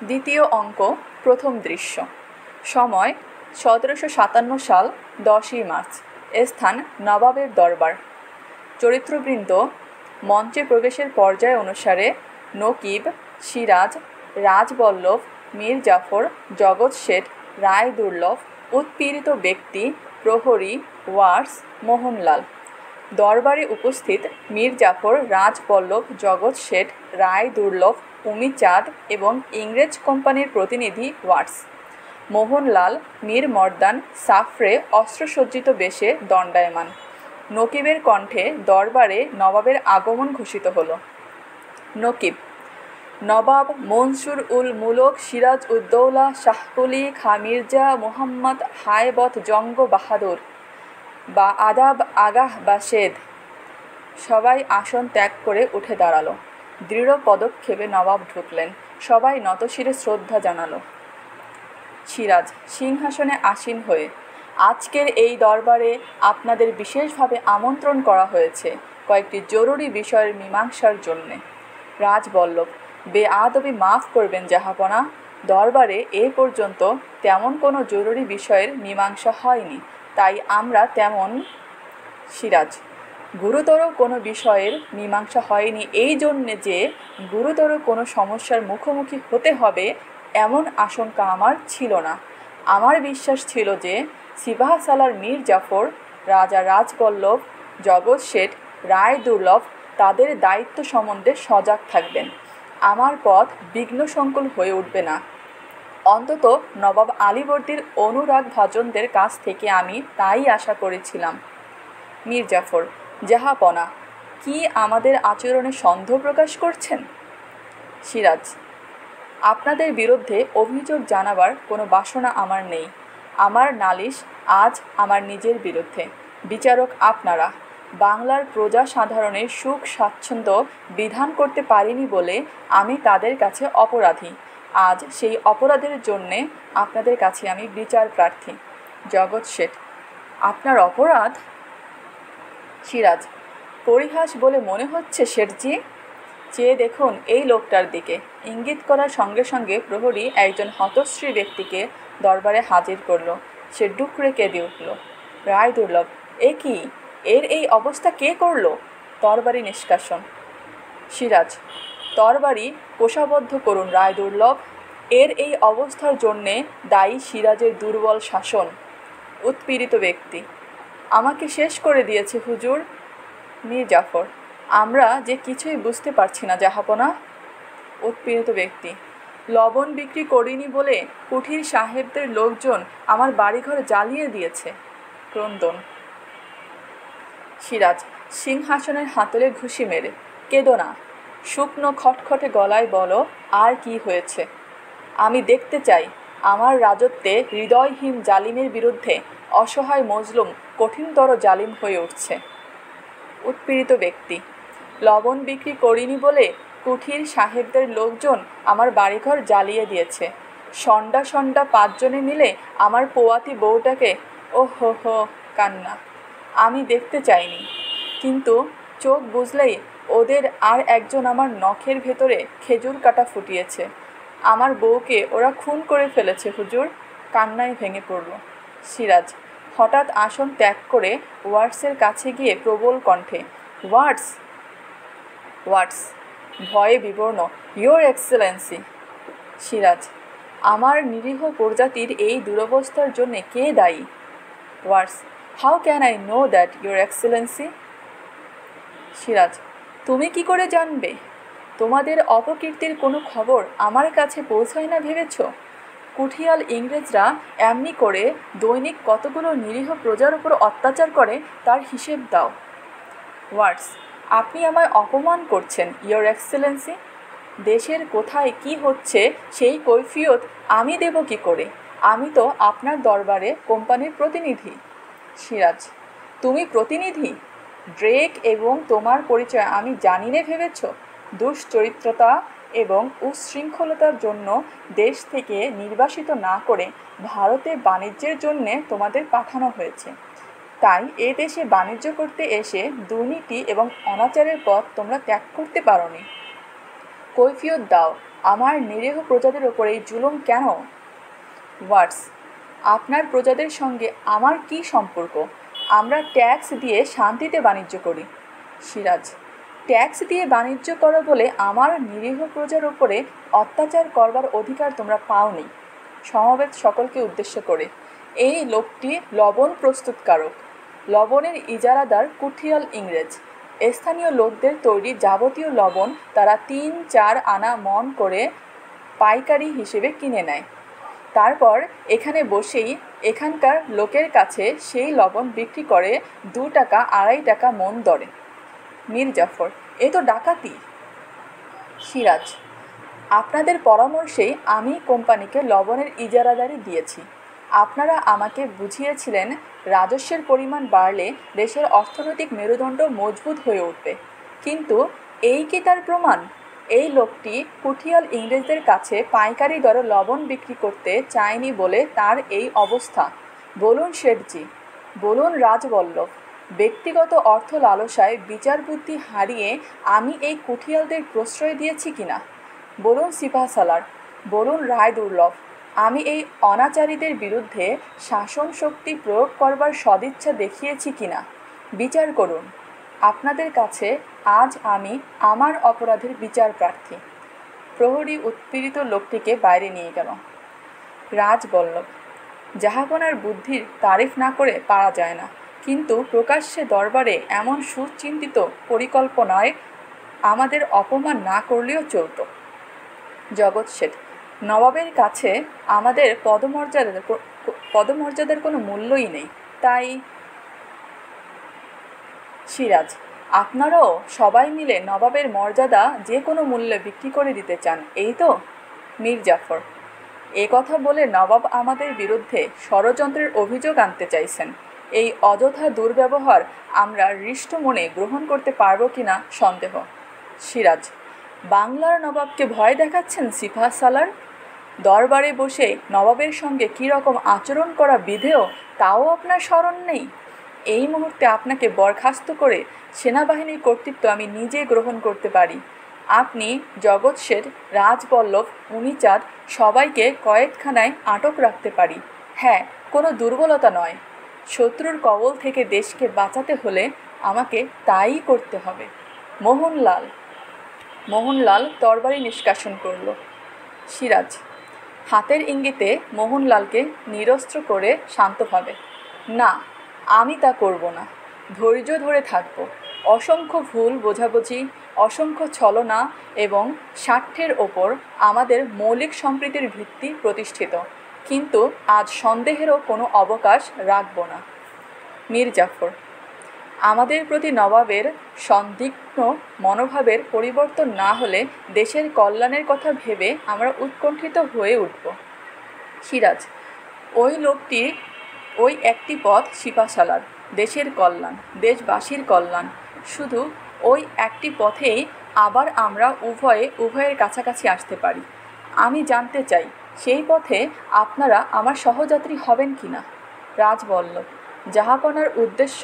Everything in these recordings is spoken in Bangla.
দ্বিতীয় অঙ্ক, প্রথম দৃশ্য। সময় 1757 সাল 10ই মার্চ। স্থান নবাবের দরবার। চরিত্রবৃন্দ মঞ্চে প্রবেশের পর্যায় অনুসারে নকিব, সিরাজ, রাজবল্লভ, মীর জাফর, জগৎ শেঠ, রায় দুর্লভ, উৎপীড়িত ব্যক্তি, প্রহরী, ওয়ার্স, মোহনলাল। দরবারে উপস্থিত মীর জাফর, রাজবল্লভ, জগৎ শেঠ, রায় দুর্লভ, উমিচাঁদ এবং ইংরেজ কোম্পানির প্রতিনিধি ওয়ার্স। মোহনলাল, মীর মর্দান, সাফরে অস্ত্রসজ্জিত বেশে দণ্ডায়মান। নকিবের কণ্ঠে দরবারে নবাবের আগমন ঘোষিত হল। নকিব: নবাব মনসুর উল মুলক সিরাজ উদ্দৌলা শাহকুলি খা মির্জা মোহাম্মদ হায়বত জঙ্গ বাহাদুর বা আদাব আগাহ বাশেদ। সবাই আসন ত্যাগ করে উঠে দাঁড়ালো। দৃঢ় পদক্ষেপে নবাব ঢুকলেন। সবাই নতশিরে শ্রদ্ধা জানালো। সিরাজ সিংহাসনে আসীন হয়ে: আজকের এই দরবারে আপনাদের বিশেষভাবে আমন্ত্রণ করা হয়েছে কয়েকটি জরুরি বিষয়ের মীমাংসার জন্যে। রাজবল্লভ: বেআদবি মাফ করবেন জাহাপনা, দরবারে এ পর্যন্ত তেমন কোনো জরুরি বিষয়ের মীমাংসা হয়নি, তাই আমরা তেমন। সিরাজ: গুরুতর কোনো বিষয়ের মীমাংসা হয়নি এই জন্যে যে গুরুতর কোনো সমস্যার মুখোমুখি হতে হবে এমন আশঙ্কা আমার ছিল না। আমার বিশ্বাস ছিল যে সিপাহসালার মীর জাফর, রাজা রাজবল্লভ, জগৎ শেঠ, রায় দুর্লভ তাদের দায়িত্ব সম্বন্ধে সজাগ থাকবেন। আমার পথ বিঘ্নসংকুল হয়ে উঠবে না। অন্তত নবাব আলীবর্দীর অনুরাগ ভাজনদের কাছ থেকে আমি তাই আশা করেছিলাম। মীর জাফর: জাহাপনা, কি আমাদের আচরণে সন্দেহ প্রকাশ করছেন? সিরাজ: আপনাদের বিরুদ্ধে অভিযোগ জানাবার কোনো বাসনা আমার নেই। আমার নালিশ আজ আমার নিজের বিরুদ্ধে। বিচারক আপনারা। বাংলার প্রজা সাধারণের সুখ স্বাচ্ছন্দ্য বিধান করতে পারিনি বলে আমি তাদের কাছে অপরাধী। আজ সেই অপরাধের জন্যে আপনাদের কাছে আমি বিচার প্রার্থী। জগৎ শেঠ: আপনার অপরাধ? সিরাজ: পরিহাস বলে মনে হচ্ছে শেঠজি? চেয়ে দেখুন এই লোকটার দিকে। ইঙ্গিত করার সঙ্গে সঙ্গে প্রহরী একজন হতশ্রী ব্যক্তিকে দরবারে হাজির করল। সে ডুকরে কেঁদে উঠল। রায় দুর্লভ: এ কি, এর এই অবস্থা কে করল? তরবারি নিষ্কাশন। সিরাজ: তরবারি কোষাবদ্ধ করুন রায় দুর্লভ। এর এই অবস্থার জন্যে দায়ী সিরাজের দুর্বল শাসন। উৎপীড়িত ব্যক্তি: আমাকে শেষ করে দিয়েছে হুজুর। মীর জাফর: আমরা যে কিছুই বুঝতে পারছি না জাহাপনা। উৎপীড়িত ব্যক্তি: লবণ বিক্রি করিনি বলে কুঠির সাহেবদের লোকজন আমার বাড়িঘর জ্বালিয়ে দিয়েছে। ক্রন্দন। সিরাজ সিংহাসনের হাতলে ঘুষি মেরে: কেঁদো না। শুকনো খটখটে গলায় বলো, আর কি হয়েছে? আমি দেখতে চাই আমার রাজত্বে হৃদয়হীন জালিমের বিরুদ্ধে অসহায় মজলুম কঠিনতর জালিম হয়ে উঠছে। উৎপীড়িত ব্যক্তি: লবণ বিক্রি করিনি বলে কুঠির সাহেবদের লোকজন আমার বাড়িঘর জ্বালিয়ে দিয়েছে। সন্ডা সন্ডা 5 জনে মিলে আমার পোয়াতি বউটাকে। ও হো হো, কান্না। আমি দেখতে চাইনি, কিন্তু চোখ বুঝলেই ওদের আর একজন আমার নখের ভেতরে খেজুর কাটা ফুটিয়েছে। আমার বউকে ওরা খুন করে ফেলেছে হুজুর। কান্নায় ভেঙে পড়ল। সিরাজ হঠাৎ আসন ত্যাগ করে ওয়ার্সের কাছে গিয়ে প্রবল কণ্ঠে: ওয়ার্স! ওয়ার্স ভয়ে বিবর্ণ: ইয়োর এক্সেলেন্সি। সিরাজ: আমার নিরীহ প্রজাতির এই দুরবস্থার জন্য কে দায়ী? Watts: how can I know that your excellency? Siraj: তুমি কি করে জানবে? তোমাদের অপকীর্তির কোনো খবর আমার কাছে পৌঁছায় না ভেবেছ? কুঠিয়াল ইংরেজরা এমনি করে দৈনিক কতগুলো নিরীহ প্রজার উপর অত্যাচার করে তার হিসেব দাও। ওয়ার্স: আপনি আমায় অপমান করছেন ইয়োর এক্সেলেন্সি। দেশের কোথায় কি হচ্ছে সেই কৈফিয়ত আমি দেব কি করে? আমি তো আপনার দরবারে কোম্পানির প্রতিনিধি। সিরাজ: তুমি প্রতিনিধি? ড্রেক এবং তোমার পরিচয় আমি জানি না ভেবেছ? দুশ্চরিত্রতা এবং উচ্ছৃঙ্খলতার জন্য দেশ থেকে নির্বাসিত না করে ভারতে বাণিজ্যের জন্যে তোমাদের পাঠানো হয়েছে। তাই এ দেশে বাণিজ্য করতে এসে দুর্নীতি এবং অনাচারের পথ তোমরা ত্যাগ করতে পারোনি। কৈফিয়ত দাও, আমার নিরীহ প্রজাদের ওপর এই জুলুম কেন? ওয়ার্ডস, আপনার প্রজাদের সঙ্গে আমার কি সম্পর্ক? আমরা ট্যাক্স দিয়ে শান্তিতে বাণিজ্য করি। সিরাজ, ট্যাক্স দিয়ে বাণিজ্য করো বলে আমার নিরীহ প্রজার ওপরে অত্যাচার করবার অধিকার তোমরা পাওনি। সমাবেত সকলকে উদ্দেশ্য করে, এই লোকটি লবণ প্রস্তুতকারক, লবণের ইজারাদার কুঠিয়াল ইংরেজ। স্থানীয় লোকদের তৈরি যাবতীয় লবণ তারা 3-4 আনা মণ করে পাইকারি হিসেবে কিনে নেয়। তারপর এখানে বসেই এখানকার লোকের কাছে সেই লবণ বিক্রি করে 2 টাকা 2.5 টাকা মণ দরে। মীর জাফর, এ তো ডাকাতি। সিরাজ, আপনাদের পরামর্শেই আমি কোম্পানিকে লবণের ইজারাদারি দিয়েছি। আপনারা আমাকে বুঝিয়েছিলেন রাজস্বের পরিমাণ বাড়লে দেশের অর্থনৈতিক মেরুদণ্ড মজবুত হয়ে উঠবে। কিন্তু এই কি তার প্রমাণ? এই লোকটি কুঠিয়াল ইংরেজদের কাছে পাইকারি দরে লবণ বিক্রি করতে চায়নি বলে তার এই অবস্থা। বলুন শেঠজি, বলুন রাজবল্লভ, ব্যক্তিগত অর্থ লালসায় বিচার বুদ্ধি হারিয়ে আমি এই কুঠিয়ালদের প্রশ্রয় দিয়েছি কিনা? বলুন সিপাহসালার, বলুন রায় দুর্লভ, আমি এই অনাচারীদের বিরুদ্ধে শাসন শক্তি প্রয়োগ করবার সদিচ্ছা দেখিয়েছি কিনা? বিচার করুন। আপনাদের কাছে আজ আমি আমার অপরাধের বিচার প্রার্থী। প্রহরী উৎপীড়িত লোকটিকে বাইরে নিয়ে গেল। রাজবল্লভ, জাহাপনার বুদ্ধির তারিফ না করে পারা যায় না, কিন্তু প্রকাশ্যে দরবারে এমন সুচিন্তিত পরিকল্পনায় আমাদের অপমান না করলেও চলত। জগৎ শেঠ, নবাবের কাছে আমাদের পদমর্যাদার কোনো মূল্যই নেই, তাই। সিরাজ, আপনারাও সবাই মিলে নবাবের মর্যাদা যে কোনো মূল্যে বিক্রি করে দিতে চান, এই তো? মীর জাফর, এ কথা বলে নবাব আমাদের বিরুদ্ধে ষড়যন্ত্রের অভিযোগ আনতে চাইছেন। এই অযথা দুর্ব্যবহার আমরা হৃষ্ট মনে গ্রহণ করতে পারব কিনা সন্দেহ। সিরাজ, বাংলার নবাবকে ভয় দেখাচ্ছেন সিপাহসালার? দরবারে বসে নবাবের সঙ্গে কী রকম আচরণ করা বিধেয় তাও আপনার স্মরণ নেই? এই মুহূর্তে আপনাকে বরখাস্ত করে সেনাবাহিনীর কর্তৃত্ব আমি নিজে গ্রহণ করতে পারি। আপনি জগৎ শেঠ, রাজবল্লভ, মুনিচাঁদ সবাইকে কয়েদখানায় আটক রাখতে পারি। হ্যাঁ, কোনো দুর্বলতা নয়। শত্রুর কবল থেকে দেশকে বাঁচাতে হলে আমাকে তাই করতে হবে। মোহনলাল তরবারি নিষ্কাশন করল। সিরাজ হাতের ইঙ্গিতে মোহনলালকে নিরস্ত্র করে শান্তভাবে, না, আমি তা করব না। ধৈর্য ধরে থাকব। অসংখ্য ভুল বোঝাবুঝি, অসংখ্য ছলনা এবং স্বার্থের ওপর আমাদের মৌলিক সম্প্রীতির ভিত্তি প্রতিষ্ঠিত, কিন্তু আজ সন্দেহেরও কোনো অবকাশ রাখব না। মীর জাফর, আমাদের প্রতি নবাবের সন্দিগ্ধ মনোভাবের পরিবর্তন না হলে দেশের কল্যাণের কথা ভেবে আমরা উৎকণ্ঠিত হয়ে উঠব। সিরাজ, ওই লোকটি ওই একটি পথ সিপাহসালার, দেশের কল্যাণ, দেশবাসীর কল্যাণ। শুধু ওই একটি পথেই আবার আমরা উভয়ের কাছাকাছি আসতে পারি। আমি জানতে চাই সেই পথে আপনারা আমার সহযাত্রী হবেন কি না? রাজবল্লভ, জাহাপনার উদ্দেশ্য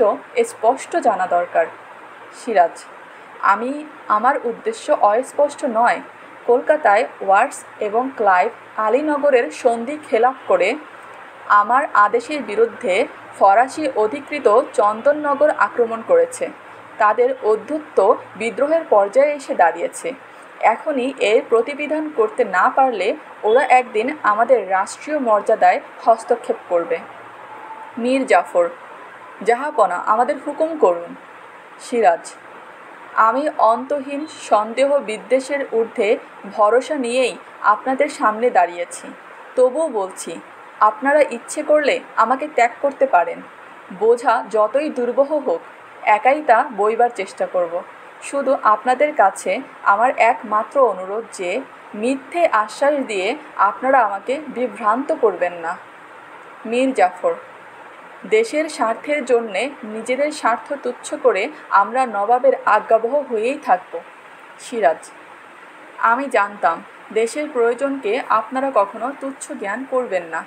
স্পষ্ট জানা দরকার। সিরাজ, আমার উদ্দেশ্য অস্পষ্ট নয়। কলকাতায় ওয়ার্ডস এবং ক্লাইভ আলীনগরের সন্ধি খেলাপ করে আমার আদেশের বিরুদ্ধে ফরাসি অধিকৃত চন্দননগর আক্রমণ করেছে। তাদের অধ্যুত্ব বিদ্রোহের পর্যায়ে এসে দাঁড়িয়েছে। এখনই এর প্রতিবিধান করতে না পারলে ওরা একদিন আমাদের রাষ্ট্রীয় মর্যাদায় হস্তক্ষেপ করবে। মীর জাফর, জাহাপনা, আমাদের হুকুম করুন। সিরাজ, আমি অন্তহীন সন্দেহ বিদ্বেষের ঊর্ধ্বে ভরসা নিয়েই আপনাদের সামনে দাঁড়িয়েছি। তবুও বলছি, আপনারা ইচ্ছে করলে আমাকে ত্যাগ করতে পারেন। বোঝা যতই দুর্বহ হোক, একাই তা বইবার চেষ্টা করব। শুধু আপনাদের কাছে আমার একমাত্র অনুরোধ যে মিথ্যে আশ্বাস দিয়ে আপনারা আমাকে বিভ্রান্ত করবেন না। মীর জাফর, দেশের স্বার্থের জন্যে নিজেদের স্বার্থ তুচ্ছ করে আমরা নবাবের আজ্ঞাবহ হয়েই থাকব। সিরাজ, আমি জানতাম দেশের প্রয়োজনকে আপনারা কখনো তুচ্ছ জ্ঞান করবেন না।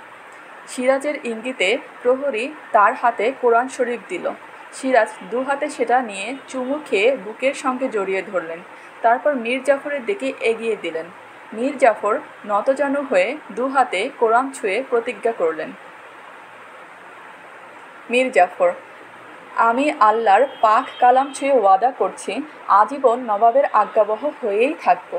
সিরাজের ইঙ্গিতে প্রহরী তার হাতে কোরআন শরীফ দিল। সিরাজ দু হাতে সেটা নিয়ে চুমু খেয়ে বুকের সঙ্গে জড়িয়ে ধরলেন। তারপর মীর জাফরের দিকে এগিয়ে দিলেন। মীর জাফর নতজানু হয়ে দু হাতে কোরআন ছুঁয়ে প্রতিজ্ঞা করলেন। মীর জাফর: আমি আল্লাহর পাক কালাম ছুঁয়ে ওয়াদা করছি আজীবন নবাবের আজ্ঞাবহ হয়েই থাকব।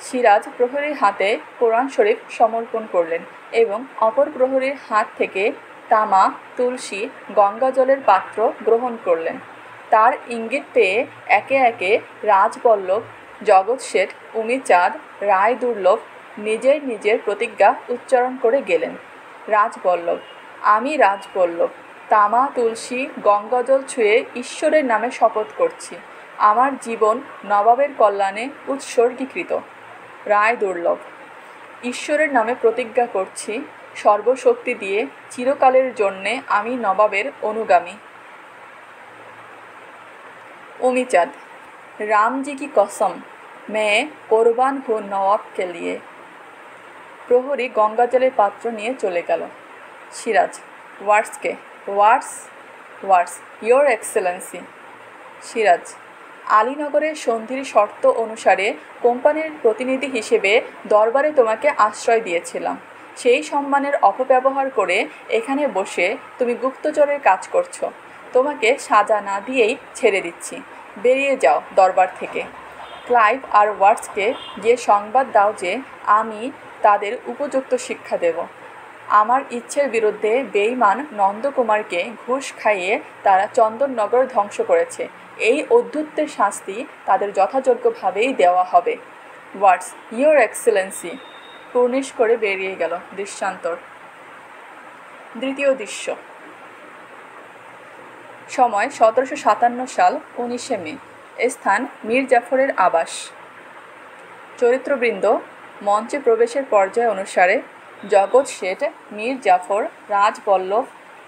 সিরাজ প্রহরীর হাতে কোরআন শরীফ সমর্পণ করলেন এবং অপর প্রহরীর হাত থেকে তামা, তুলসী, গঙ্গাজলের পাত্র গ্রহণ করলেন। তার ইঙ্গিত পেয়ে একে একে রাজবল্লভ, জগৎ শেঠ, উমিচাঁদ, রায় দুর্লভ নিজের নিজের প্রতিজ্ঞা উচ্চারণ করে গেলেন। রাজবল্লভ: আমি রাজবল্লভ তামা, তুলসী, গঙ্গাজল ছুঁয়ে ঈশ্বরের নামে শপথ করছি আমার জীবন নবাবের কল্যাণে উৎসর্গীকৃত। রায় দুর্লভ: ঈশ্বরের নামে প্রতিজ্ঞা করছি সর্বশক্তি দিয়ে চিরকালের জন্যে আমি নবাবের অনুগামী। उमीचाँद: राम जी की कसम मैं কোরবান হো নওয়াব কে লিয়ে। প্রহরী গঙ্গাজলের পাত্র নিয়ে চলে গেল। সিরাজ: ওয়ার্ডসকে ওয়ার্ডস ওয়ার্ডস ইয়োর এক্সেলেন্সি। সিরাজ: আলীনগরের সন্ধির শর্ত অনুসারে কোম্পানির প্রতিনিধি হিসেবে দরবারে তোমাকে আশ্রয় দিয়েছিলাম। সেই সম্মানের অপব্যবহার করে এখানে বসে তুমি গুপ্তচরের কাজ করছো। তোমাকে সাজা না দিয়েই ছেড়ে দিচ্ছি। বেরিয়ে যাও দরবার থেকে। ক্লাইভ আর ওয়ার্ডসকে গিয়ে সংবাদ দাও যে আমি তাদের উপযুক্ত শিক্ষা দেব। আমার ইচ্ছের বিরুদ্ধে বেঈমান নন্দকুমারকে ঘুষ খাইয়ে তারা চন্দননগর ধ্বংস করেছে। এই অধ্যুত্বের শাস্তি তাদের যথাযোগ্যভাবেই দেওয়া হবে। ওয়ার্ডস: ইয়োর এক্সেলেন্সি। পূর্ণিশ করে বেরিয়ে গেল। দৃশ্যান্তর। দ্বিতীয় দৃশ্য। সময় 1757 সাল 19শে মে। স্থান মীর জাফরের আবাস। চরিত্রবৃন্দ: মঞ্চে প্রবেশের পর্যায় অনুসারে জগৎ শেঠ, মীর জাফর, রাজবল্লভ,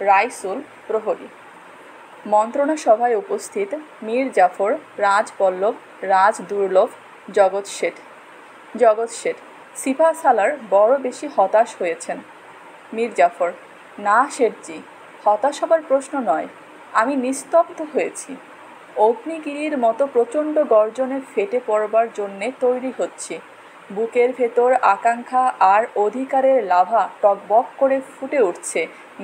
রাইসুল, প্রহরী। মন্ত্রণা সভায় উপস্থিত মীর জাফর, রাজবল্লভ, রাজ দুর্লভ, জগৎ শেঠ। জগৎ শেঠ: সিপাহ সালার বড় বেশি হতাশ হয়েছেন। মীর জাফর: না শেঠজি, হতাশ হবার প্রশ্ন নয়, আমি নিস্তব্ধ হয়েছি। অগ্নিগিরির মতো প্রচণ্ড গর্জনে ফেটে পড়বার জন্যে তৈরি হচ্ছি। বুকের ভেতর আকাঙ্ক্ষা আর অধিকারের লাভা টকবক করে ফুটে উঠছে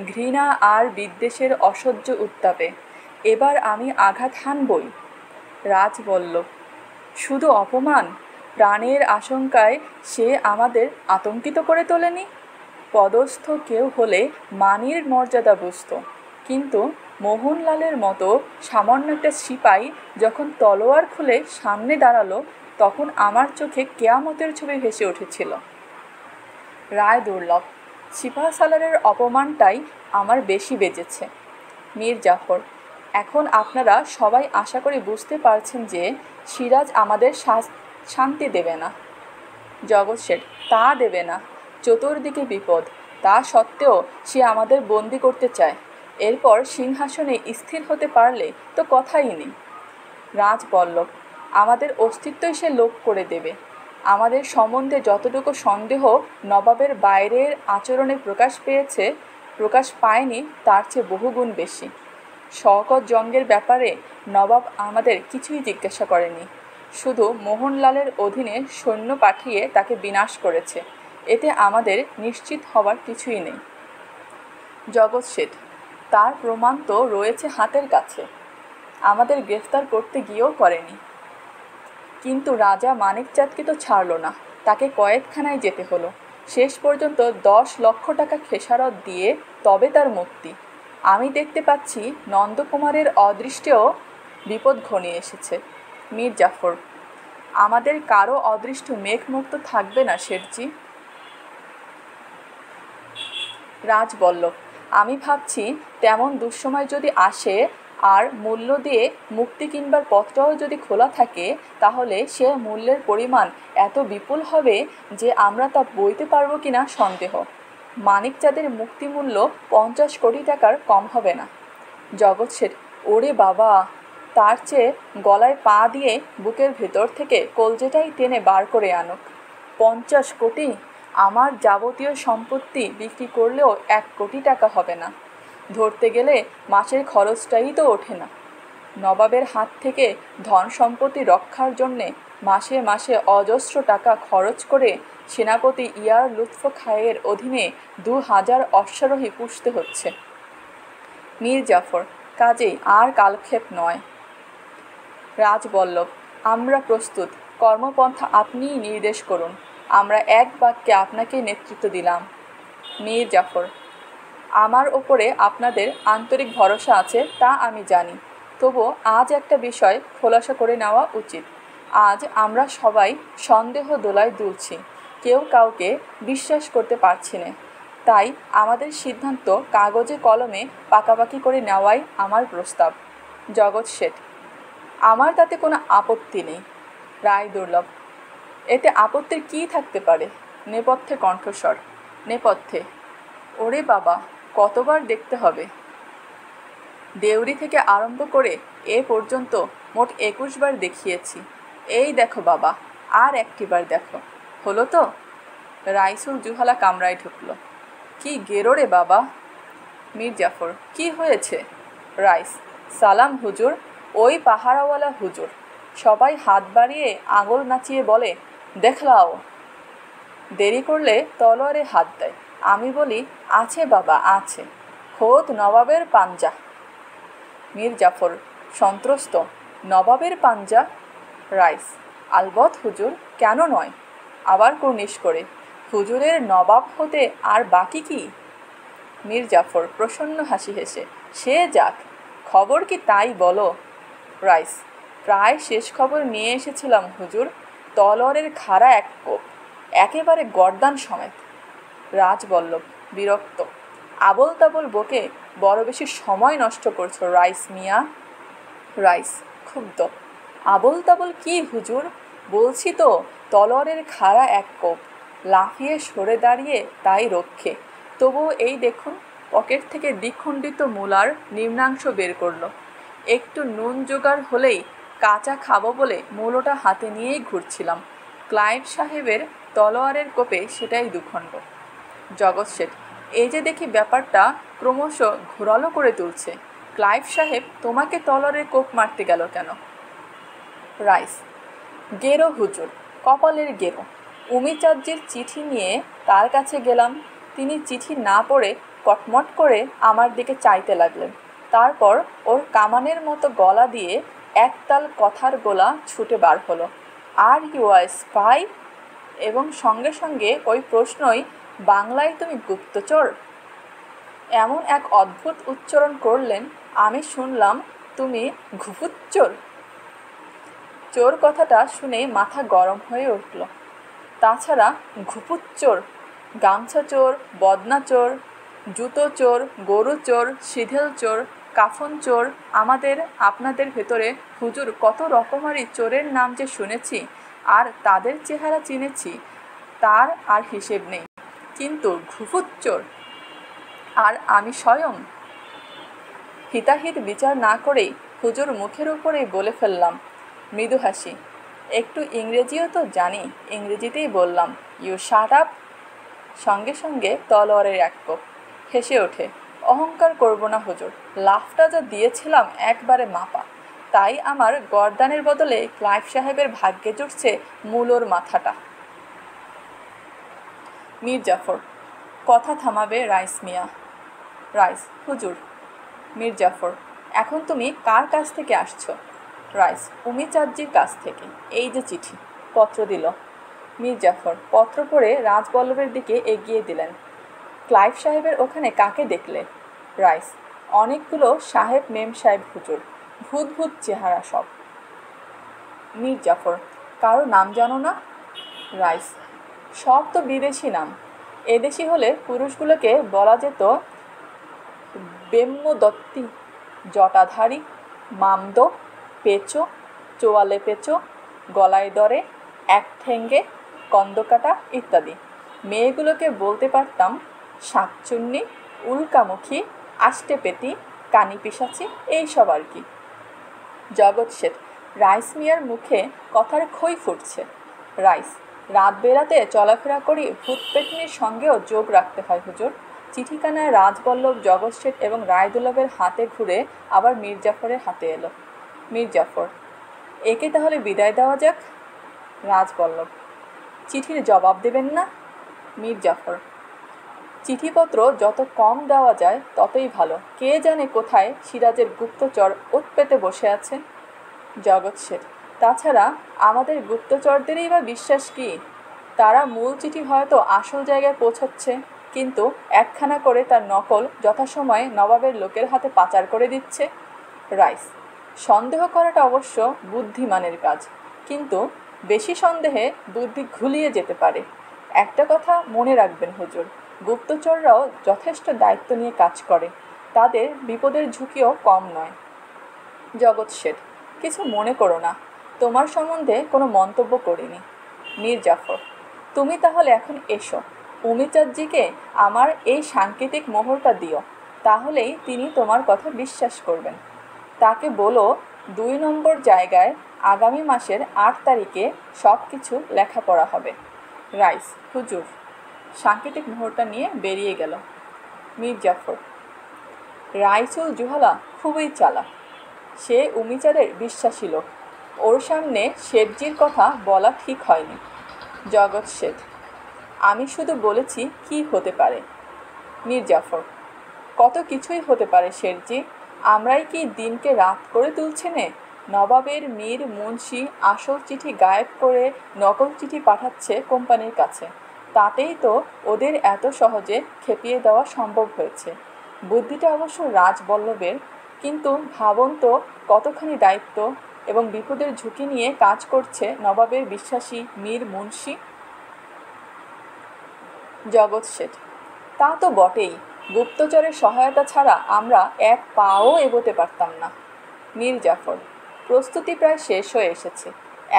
ঘৃণা আর বিদ্বেষের অসহ্য উত্তাপে। এবার আমি আঘাত হানবই। রাজবল্লভ: শুধু অপমান, প্রাণের আশঙ্কায় সে আমাদের আতঙ্কিত করে তোলেনি। পদস্থ কেউ হলে মানির মর্যাদা বুঝত, কিন্তু মোহনলালের মতো সামান্য একটা সিপাই যখন তলোয়ার খুলে সামনে দাঁড়ালো তখন আমার চোখে কেয়ামতের ছবি ভেসে উঠেছিল। রায় দুর্লভ: সিপাহ সালারের অপমানটাই আমার বেশি বেজেছে। মীর জাফর: এখন আপনারা সবাই আশা করি বুঝতে পারছেন যে সিরাজ আমাদের শান্তি দেবে না। জগৎ শেঠ: তা দেবে না। চতুর্দিকে বিপদ, তা সত্ত্বেও সে আমাদের বন্দি করতে চায়। এরপর সিংহাসনে স্থির হতে পারলে তো কথাই নেই। রাজবল্লভ: আমাদের অস্তিত্বই সে লোপ করে দেবে। আমাদের সম্বন্ধে যতটুকু সন্দেহ নবাবের বাইরের আচরণে প্রকাশ পায়নি তার চেয়ে বহুগুণ বেশি। শওকত জঙ্গের ব্যাপারে নবাব আমাদের কিছুই জিজ্ঞাসা করেনি, শুধু মোহনলালের অধীনে সৈন্য পাঠিয়ে তাকে বিনাশ করেছে। এতে আমাদের নিশ্চিত হবার কিছুই নেই। জগৎ শেঠ: তার প্রমাণ তো রয়েছে হাতের কাছে। আমাদের গ্রেফতার করতে গিয়েও করেনি। কিন্তু রাজা মানিকচাঁদকে তো ছাড়ল না, তাকে কয়েদখানায় যেতে হলো। শেষ পর্যন্ত 10 লক্ষ টাকা খেসারত দিয়ে তবে তার মুক্তি। আমি দেখতে পাচ্ছি নন্দকুমারের অদৃষ্টেও বিপদ ঘনিয়ে এসেছে। মীর জাফর: আমাদের কারো অদৃষ্ট মেঘমুক্ত থাকবে না শেঠজি। রাজবল্লভ: আমি ভাবছি তেমন দুঃসময় যদি আসে আর মূল্য দিয়ে মুক্তি কিনবার পথটাও যদি খোলা থাকে তাহলে সে মূল্যের পরিমাণ এত বিপুল হবে যে আমরা তা বইতে পারব কিনা সন্দেহ। মানিকচাঁদের মুক্তিমূল্য 50 কোটি টাকার কম হবে না। জগৎ শেঠ: ওরে বাবা, তার চেয়ে গলায় পা দিয়ে বুকের ভেতর থেকে কলজেটাই টেনে বার করে আনুক। 50 কোটি? আমার যাবতীয় সম্পত্তি বিক্রি করলেও 1 কোটি টাকা হবে না। ধরতে গেলে মাসের খরচটাই তো ওঠে না। নবাবের হাত থেকে ধন সম্পত্তি রক্ষার জন্যে মাসে মাসে অজস্র টাকা খরচ করে সেনাপতি ইয়ার লুৎফ খায়ের অধীনে 2000 অশ্বারোহী পুষতে হচ্ছে। মীর জাফর: কাজেই আর কালক্ষেপ নয়। রাজবল্লভ: আমরা প্রস্তুত, কর্মপন্থা আপনিই নির্দেশ করুন। আমরা এক বাক্যে আপনাকে নেতৃত্ব দিলাম। মীর জাফর: আমার ওপরে আপনাদের আন্তরিক ভরসা আছে তা আমি জানি, তবু আজ একটা বিষয় খোলাসা করে নেওয়া উচিত। আজ আমরা সবাই সন্দেহ দোলায় দুলছি, কেউ কাউকে বিশ্বাস করতে পারছি না। তাই আমাদের সিদ্ধান্ত কাগজে কলমে পাকাপাকি করে নেওয়াই আমার প্রস্তাব। জগৎ শেঠ: আমার তাতে কোনো আপত্তি নেই। রায় দুর্লভ: এতে আপত্তির কী থাকতে পারে? নেপথ্যে কণ্ঠস্বর। নেপথ্যে: ওরে বাবা, কতবার দেখতে হবে? দেউরি থেকে আরম্ভ করে এ পর্যন্ত মোট 21 বার দেখিয়েছি। এই দেখো বাবা, আর একটিবার দেখো, হলো তো? রাইসুল জুহালা কামরায় ঢুকল। কি গেরো রে বাবা! মীর জাফর: কি হয়েছে? রাইস: সালাম হুজুর। ওই পাহারাওয়ালা হুজুর। সবাই হাত বাড়িয়ে আঙুল নাচিয়ে বলে, দেখলাও। দেরি করলে তলোয়ারে হাত দেয়। আমি বলি, আছে বাবা আছে, খোদ নবাবের পাঞ্জা। মীর জাফর সন্ত্রস্ত: নবাবের পাঞ্জা? রাইস: আলবৎ হুজুর, কেন নয়? আবার কুর্নিশ করে, হুজুরের নবাব হতে আর বাকি কি? মীর জাফর প্রসন্ন হাসি হেসে: সে যাক, খবর কি তাই বলো? রাইস: প্রায় শেষ খবর নিয়ে এসেছিলাম হুজুর। তলোয়ারের খাড়া এক কোপ, একেবারে গর্দান সমেত। রাজবল্লভ বিরক্ত: আবল তাবল বকে বড় বেশি সময় নষ্ট করছো রাইস মিয়া। রাইস ক্ষুব্ধ: আবল তাবল কি হুজুর? বলছি তো, তলোয়ারের খাড়া এক কোপ। লাফিয়ে সরে দাঁড়িয়ে তাই রক্ষে। তবুও এই দেখুন, পকেট থেকে দ্বিখণ্ডিত মূলার নিম্নাংশ বের করলো। একটু নুন জোগাড় হলেই কাঁচা খাবো বলে মূলোটা হাতে নিয়েই ঘুরছিলাম। ক্লাইভ সাহেবের তলোয়ারের কোপে সেটাই দুখণ্ড। জগৎ শেঠ: এই যে দেখি ব্যাপারটা ক্রমশ ঘোরালো করে তুলছে। ক্লাইভ সাহেব তোমাকে তলোয়ারের কোপ মারতে গেল কেন? রাইস: গেরো হুজুর, কপালের গেরো। উমিচাঁদজির চিঠি নিয়ে তার কাছে গেলাম। তিনি চিঠি না পড়ে কটমট করে আমার দিকে চাইতে লাগলেন। তারপর ওর কামানের মতো গলা দিয়ে একতাল কথার গোলা ছুটে বার হলো, আর ইউ আর স্পাই? এবং সঙ্গে সঙ্গে ওই প্রশ্নই, বাংলায় তুমি গুপ্তচর? এমন এক অদ্ভুত উচ্চারণ করলেন, আমি শুনলাম তুমি ঘুপুচ্চর। চোর কথাটা শুনে মাথা গরম হয়ে উঠল। তাছাড়া ঘুপুচ্চোর, গামছা চোর, বদনা চোর, জুতো চোর, গরু চোর, সিধেল চোর, কাফন চোর, আমাদের আপনাদের ভেতরে হুজুর কত রকমারি চোরের নাম যে শুনেছি আর তাদের চেহারা চিনেছি, তার আর হিসেব নেই। কিন্তু ঘুপুচ্চোর, আর আমি স্বয়ং! হিতাহিত বিচার না করেই হুজুর মুখের উপরেই বলে ফেললাম। মৃদু হাসি। একটু ইংরেজিও তো জানি, ইংরেজিতেই বললাম, ইউ শাট আপ। সঙ্গে সঙ্গে তলোয়ারের এক কোপ। হেসে ওঠে, অহংকার করব না হুজুর, লাফটা যা দিয়েছিলাম একবারে মাপা। তাই আমার গর্দানের বদলে ক্লাইভ সাহেবের ভাগ্যে জুটছে মূলোর মাথাটা। মীর জাফর: কথা থামাবে রাইস মিয়া। রাইস: হুজুর। মীর জাফর: এখন তুমি কার কাছ থেকে আসছো? রাইস: উমিচাঁদজির কাছ থেকে। এই যে চিঠি। পত্র দিল। মীর জাফর পত্র পড়ে রাজবল্লভের দিকে এগিয়ে দিলেন। ক্লাইভ সাহেবের ওখানে কাকে দেখলে? রাইস: অনেকগুলো সাহেব মেম সাহেব হুজুর, ভূত ভূত চেহারা সব। মীর জাফর: কারো নাম জানো না? রাইস: সব তো বিদেশি নাম। এদেশি হলে পুরুষগুলোকে বলা যেত বেম্মদত্তি, জটাধারী, মামদো, পেঁচো, চোয়ালে পেঁচো, গলায় দরে, এক ঠেঙ্গে, কন্দকাটা ইত্যাদি। মেয়েগুলোকে বলতে পারতাম শাকচুন্নি, উল্কামুখী, আষ্টেপেটি, কানি পিশাচি, এইসব আর কি। জগৎ শেঠ: রাইস মিয়ার মুখে কথার খই ফুটছে। রাইস: রাত বেরাতে চলাফেরা করি, ভূত পেটনির সঙ্গেও যোগ রাখতে হয় হুজুর। চিঠিখানা রাজবল্লভ, জগৎ শেঠ এবং রায়দুল্লভের হাতে ঘুরে আবার মীর জাফরের হাতে এলো। মীর জাফর: একে তাহলে বিদায় দেওয়া যাক। রাজবল্লভ: চিঠির জবাব দেবেন না? মীর জাফর: চিঠিপত্র যত কম দেওয়া যায় ততই ভালো। কে জানে কোথায় সিরাজের গুপ্তচর ওত পেতে বসে আছে। জগৎ শেঠ: তাছাড়া আমাদের গুপ্তচরদেরই বা বিশ্বাস কি? তারা মূল চিঠি হয়তো আসল জায়গায় পৌঁছচ্ছে, কিন্তু একখানা করে তার নকল যথাসময়ে নবাবের লোকের হাতে পাচার করে দিচ্ছে। রাইস: সন্দেহ করাটা অবশ্য বুদ্ধিমানের কাজ, কিন্তু বেশি সন্দেহে বুদ্ধি ঘুলিয়ে যেতে পারে। একটা কথা মনে রাখবেন হুজুর, গুপ্তচররাও যথেষ্ট দায়িত্ব নিয়ে কাজ করে, তাদের বিপদের ঝুঁকিও কম নয়। জগৎ শেঠ: কিছু মনে করো না, তোমার সম্বন্ধে কোনো মন্তব্য করিনি। মীর জাফর: তুমি তাহলে এখন এসো, উমিচাঁদজিকে আমার এই সাংকেতিক মোহরটা দিও, তাহলেই তিনি তোমার কথা বিশ্বাস করবেন। তাকে বলো 2 নম্বর জায়গায় আগামী মাসের 8 তারিখে সব কিছু লেখাপড়া হবে। রাইস: হুজুর। সাংকেতিক মোহরটা নিয়ে বেরিয়ে গেল। মীর জাফর: রাইসুল জুহালা খুবই চালাক, সে উমিচাঁদের বিশ্বাসী লোক, ওর সামনে শেঠজির কথা বলা ঠিক হয়নি। জগৎ শেঠ: আমি শুধু বলেছি কি হতে পারে। মীর জাফর: কত কিছুই হতে পারে শেঠজি, আমরাই কি দিনকে রাত করে তুলছি নে? নবাবের মীর মুন্সি আসল চিঠি গায়েব করে নকল চিঠি পাঠাচ্ছে কোম্পানির কাছে, তাতেই তো ওদের এত সহজে খেপিয়ে দেওয়া সম্ভব হয়েছে। বুদ্ধিটা অবশ্য রাজবল্লভের, কিন্তু ভাবুন তো কতখানি দায়িত্ব এবং বিপদের ঝুঁকি নিয়ে কাজ করছে নবাবের বিশ্বাসী মীর মুন্সি। জগৎ শেঠ: তা তো বটেই, গুপ্তচরের সহায়তা ছাড়া আমরা এক পাও এগোতে পারতাম না। মীর জাফর: প্রস্তুতি প্রায় শেষ হয়ে এসেছে,